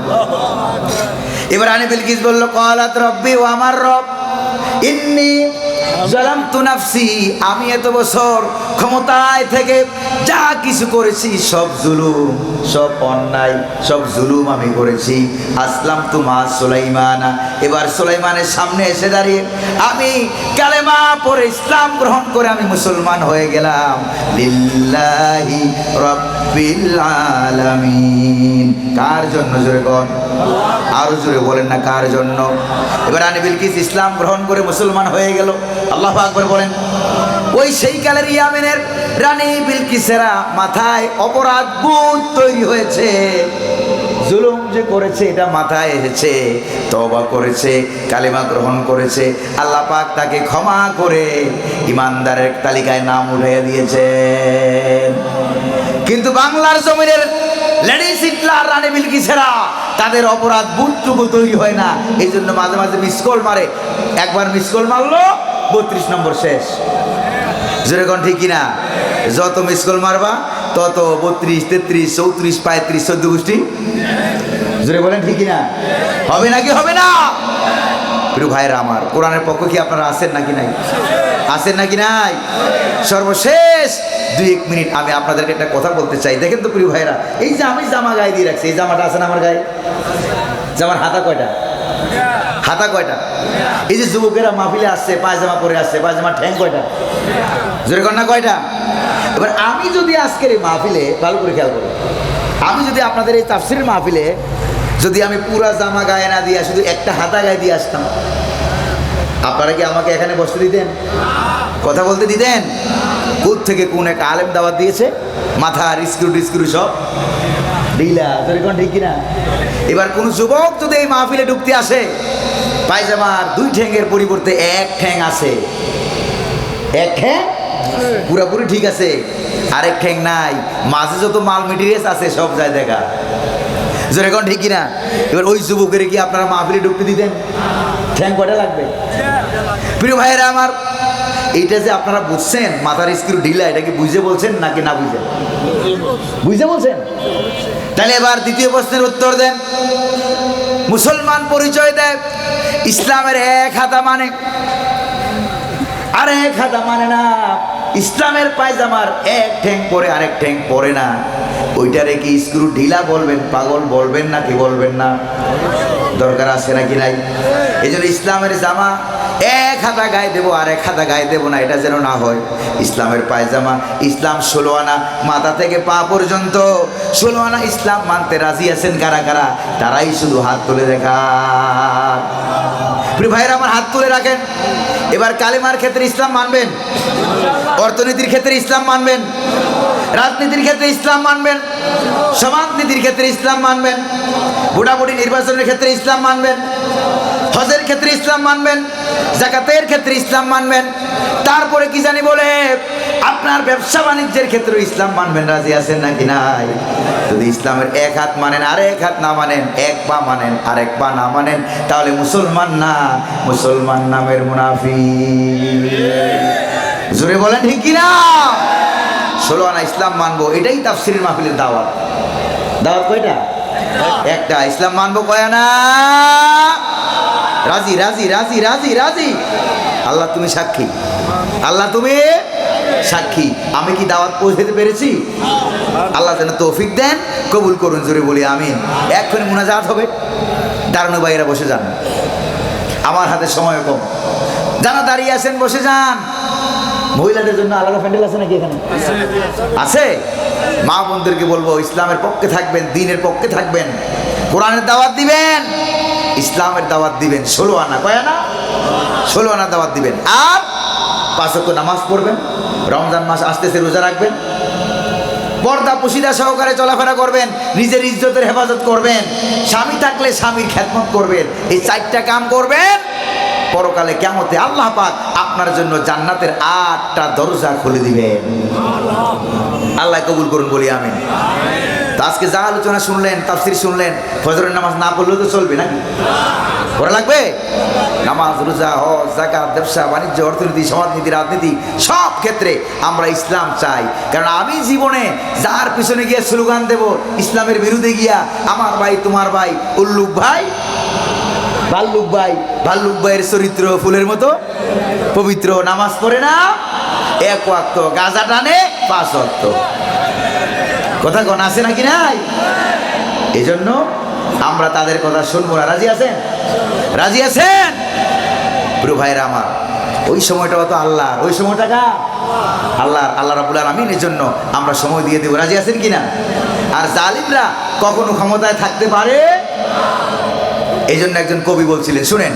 এবার রানী বিলকিস বলল, ক্বালাত রাব্বি, ও আমার রব, ইন্নী যালামতু নাফসি, আমি এত বছর ক্ষমতায় থেকে যা কিছু করেছি সব জুলুম, সব অন্যায়, সব জুলুম আমি করেছি। আসলামতু মা সুলাইমান, এবার সুলাইমানের সামনে এসে দাঁড়িয়ে আমি কালেমা পড়ে ইসলাম গ্রহণ করে আমি মুসলমান হয়ে গেলাম। লিল্লাহি রাব্বিল আলামিন। কার জন্য জোরে বল, আরো জোরে বলেন না কার জন্য? এবার রানী বিলকিস ইসলাম গ্রহণ করে মুসলমান হয়ে গেল। আল্লাহু আকবার বলেন। ওই সেই কালের ইয়ামেনের রানী বিলকিসেরা মাথায় অপরাধ বোধ তৈরি হয়েছে। জুলুম যে করেছে এটা মাথায় এসেছে, তওবা করেছে, কালেমা গ্রহণ করেছে, আল্লাহ পাক তাকে ক্ষমা করে ইমানদারের তালিকায় নাম উঠাইয়া দিয়েছেন। কিন্তু বাংলার জমিনের লেডি হিটলার, রানী বিলকিসেরা, তাদের অপরাধ বুটটুকু তৈরি হয় না। এই জন্য মাঝে মাঝে মিস কল মারে। একবার মিস কল মারলো 32 নম্বর শেষ। যেরকম ঠিক কিনা? যত মিস কল মারবা তত 32, 33, 34, 35, 14 গোষ্ঠী। জোরে বলেন ঠিক কিনা? হবে নাকি হবে না? প্রিয় ভাইরা আমার, কোরআনের পক্ষ কি আপনারা আছেন নাকি নাই? আছেন নাকি নাই? সর্বশেষ 2-1 মিনিট আমি আপনাদেরকে একটা কথা বলতে চাই। দেখেন তো প্রিয় ভাইরা, এই যে আমি জামা গায়ে দিয়ে রাখছি, এই জামাটা আছে না আমার গায়ে? জামার হাতা কয়টা? হাতা কয়টা? এই যে যুবকেরা মাহফিলে আসছে, পায়জামা পরে আসছে, পায়জামা ঠ্যাং কয়টা? জোরে কর না কয়টা? এবার আমি যদি আজকের এই মাহফিলে, ভালো করে খেয়াল করুন, আমি যদি আপনাদের এই তাফসিরের মাহফিলে যদি আমি পুরা জামা গায়ে না দিয়ে শুধু একটা হাতা গায়ে দিয়ে আসতাম, আপনারা কি আমাকে এখানে বসতে দিতেন? কথা বলতে দিতেন? কোথ থেকে কোন একটা আলেম দাওয়াত দিয়েছে, মাথার স্ক্রু সব ঢিলা। তোর ঠিক কিনা? এবার কোন যুবক যদি এই মাহফিলে ঢুকতে আসে, পায়জামার 2 ঠ্যাঙের পরিবর্তে 1 ঠ্যাং আছে, 1 ঠ্যাং পুরাপুরি ঠিক আছে, আরেক ঠ্যাং নাই, মাঝে যত মাল মেটেরিয়ালস আছে সব যায় দেখা। যেরকম ঠিক কিনা? এবার ওই যুবকের কি আপনারা মাহফিলে ঢুকতে দিতেন? ঠ্যাং কয়টা লাগবে? প্রিয় ভাইয়েরা আমার, এইটা যে আপনারা বুঝছেন মাথার স্ক্রু ঢিলা, এটা কি বুঝে বলছেন নাকি না বুঝে? বুঝে বলছেন? তাহলে এবার দ্বিতীয় প্রশ্নের উত্তর দেন। মুসলমান পরিচয় দেয়, ইসলামের 1 হাতা মানে, আর 1 হাতা মানে না। ইসলামের পায়জামার 1 ঠ্যাং পরে আরেক ঠ্যাং পরে না, ওইটারে কি স্ক্রু ঢিলা বলবেন? পাগল বলবেন নাকি বলবেন না? দরকার আছে নাকি নাই? এই জন্য ইসলামের জামা 1 হাতা গায়ে দেবো আর 1 হাতা গায়ে দেবো না, এটা যেন না হয়। ইসলামের পায়জামা, ইসলাম 16 আনা, মাথা থেকে পা পর্যন্ত 16 আনা ইসলাম মানতে রাজি আছেন কারা কারা? তারাই শুধু হাত তুলে দেখা। প্রিয় ভাইরা আমার, হাত তুলে রাখেন। এবার কালেমার ক্ষেত্রে ইসলাম মানবেন? অর্থনীতির ক্ষেত্রে ইসলাম মানবেন? রাজনীতির ক্ষেত্রে ইসলাম মানবেন? সমাজনীতির ক্ষেত্রে ইসলাম মানবেন? ভোটাভুটি নির্বাচনের ক্ষেত্রে ইসলাম মানবেন? হজের ক্ষেত্রে ইসলাম মানবেন? জাকাতের ক্ষেত্রে ইসলাম মানবেন? তারপরে কি জানি বলে আপনার ব্যবসা বাণিজ্যের ক্ষেত্রে ইসলাম মানবেন? রাজি আছেন নাকি নাই? যদি ইসলামের 1 হাত মানেন আর 1 হাত না মানেন, 1 পা মানেন আর 1 পা না মানেন, তাহলে মুসলমান না, মুসলমান নামের মুনাফিক। জোরে বলেন ঠিক কিনা? 16 আনা ইসলাম মানবো, এটাই তাফসিরের মাহফিলের দাওয়াত। দাওয়াত কয়টা? একটা। ইসলাম মানবো কয় আনা? রাজি রাজি রাজি রাজি রাজি। আল্লাহ তুমি সাক্ষী, আল্লাহ তুমি সাক্ষী। আমি কি দাওয়াত পৌঁছাতে পেরেছি? আল্লাহ যেন তৌফিক দেন, কবুল করুন। জোরে বলি আমিন। এক্ষুনি মুনাজাত হবে, দাঁড়ানো ভাইয়েরা বসে যান, আমার হাতে সময় কম। যারা দাঁড়িয়ে আছেন বসে যান। মহিলাদের জন্য আলাদা প্যান্ডেল আছে নাকি এখানে? আছে। মা বোনদেরকে বলবো ইসলামের পক্ষে থাকবেন, দ্বীনের পক্ষে থাকবেন, কোরআনের দাওয়াত দিবেন, ইসলামের দাওয়াত দিবেন। 16 আনা, কয় আনা? 16 আনা দাওয়াত দিবেন। আর 5 ওয়াক্ত নামাজ পড়বেন, রমজান মাস আসতেছে রোজা রাখবেন, পর্দা পুশিদা সহকারে চলাফেরা করবেন, নিজের ইজ্জতের হেফাজত করবেন, স্বামী থাকলে স্বামীর খেদমত করবেন। এই 4টা কাম করবেন, পরকালে কিয়ামতে আল্লাহ পাক আপনার জন্য জান্নাতের 8টা দরজা খুলে দিবেন। আল্লাহ কবুল করুন, বলি আমিন। তো আজকে যা আলোচনা শুনলেন, তাফসির শুনলেন, ফজরের নামাজ না পড়লেও তো চলবে নাকি? পড়া লাগবে। নামাজ, রোজা, হজ, যাকাত, ব্যবসা বাণিজ্য, অর্থনীতি, সমাজনীতি, রাজনীতি, সব ক্ষেত্রে আমরা ইসলাম চাই। কারণ আমি জীবনে যার পিছনে গিয়ে স্লোগান দেব ইসলামের বিরুদ্ধে গিয়া, আমার ভাই তোমার ভাই, উল্লুক ভাই ভাল্লুক ভাই, ভাল্লুক ভাইয়ের চরিত্র ফুলের মতো পবিত্র, নামাজ পড়ে না, 1 ওয়াক্ত, গাঁজা টানে 5 ওয়াক্ত। কথা কোন আছে নাকি নাই? এই জন্য আমরা তাদের কথা শুনবো না। রাজি আছেন? রাজি আছেন? প্রিয় ভাইরা আমার, ওই সময়টা তো আল্লাহর, ওই সময়টা আল্লাহর। আল্লাহ রাব্বুল আলামিনের জন্য আমরা সময় দিয়ে দেব। রাজি আছেন কিনা? আর জালিমরা কখনো ক্ষমতায় থাকতে পারে। এই জন্য একজন কবি বলছিলেন, শুনেন।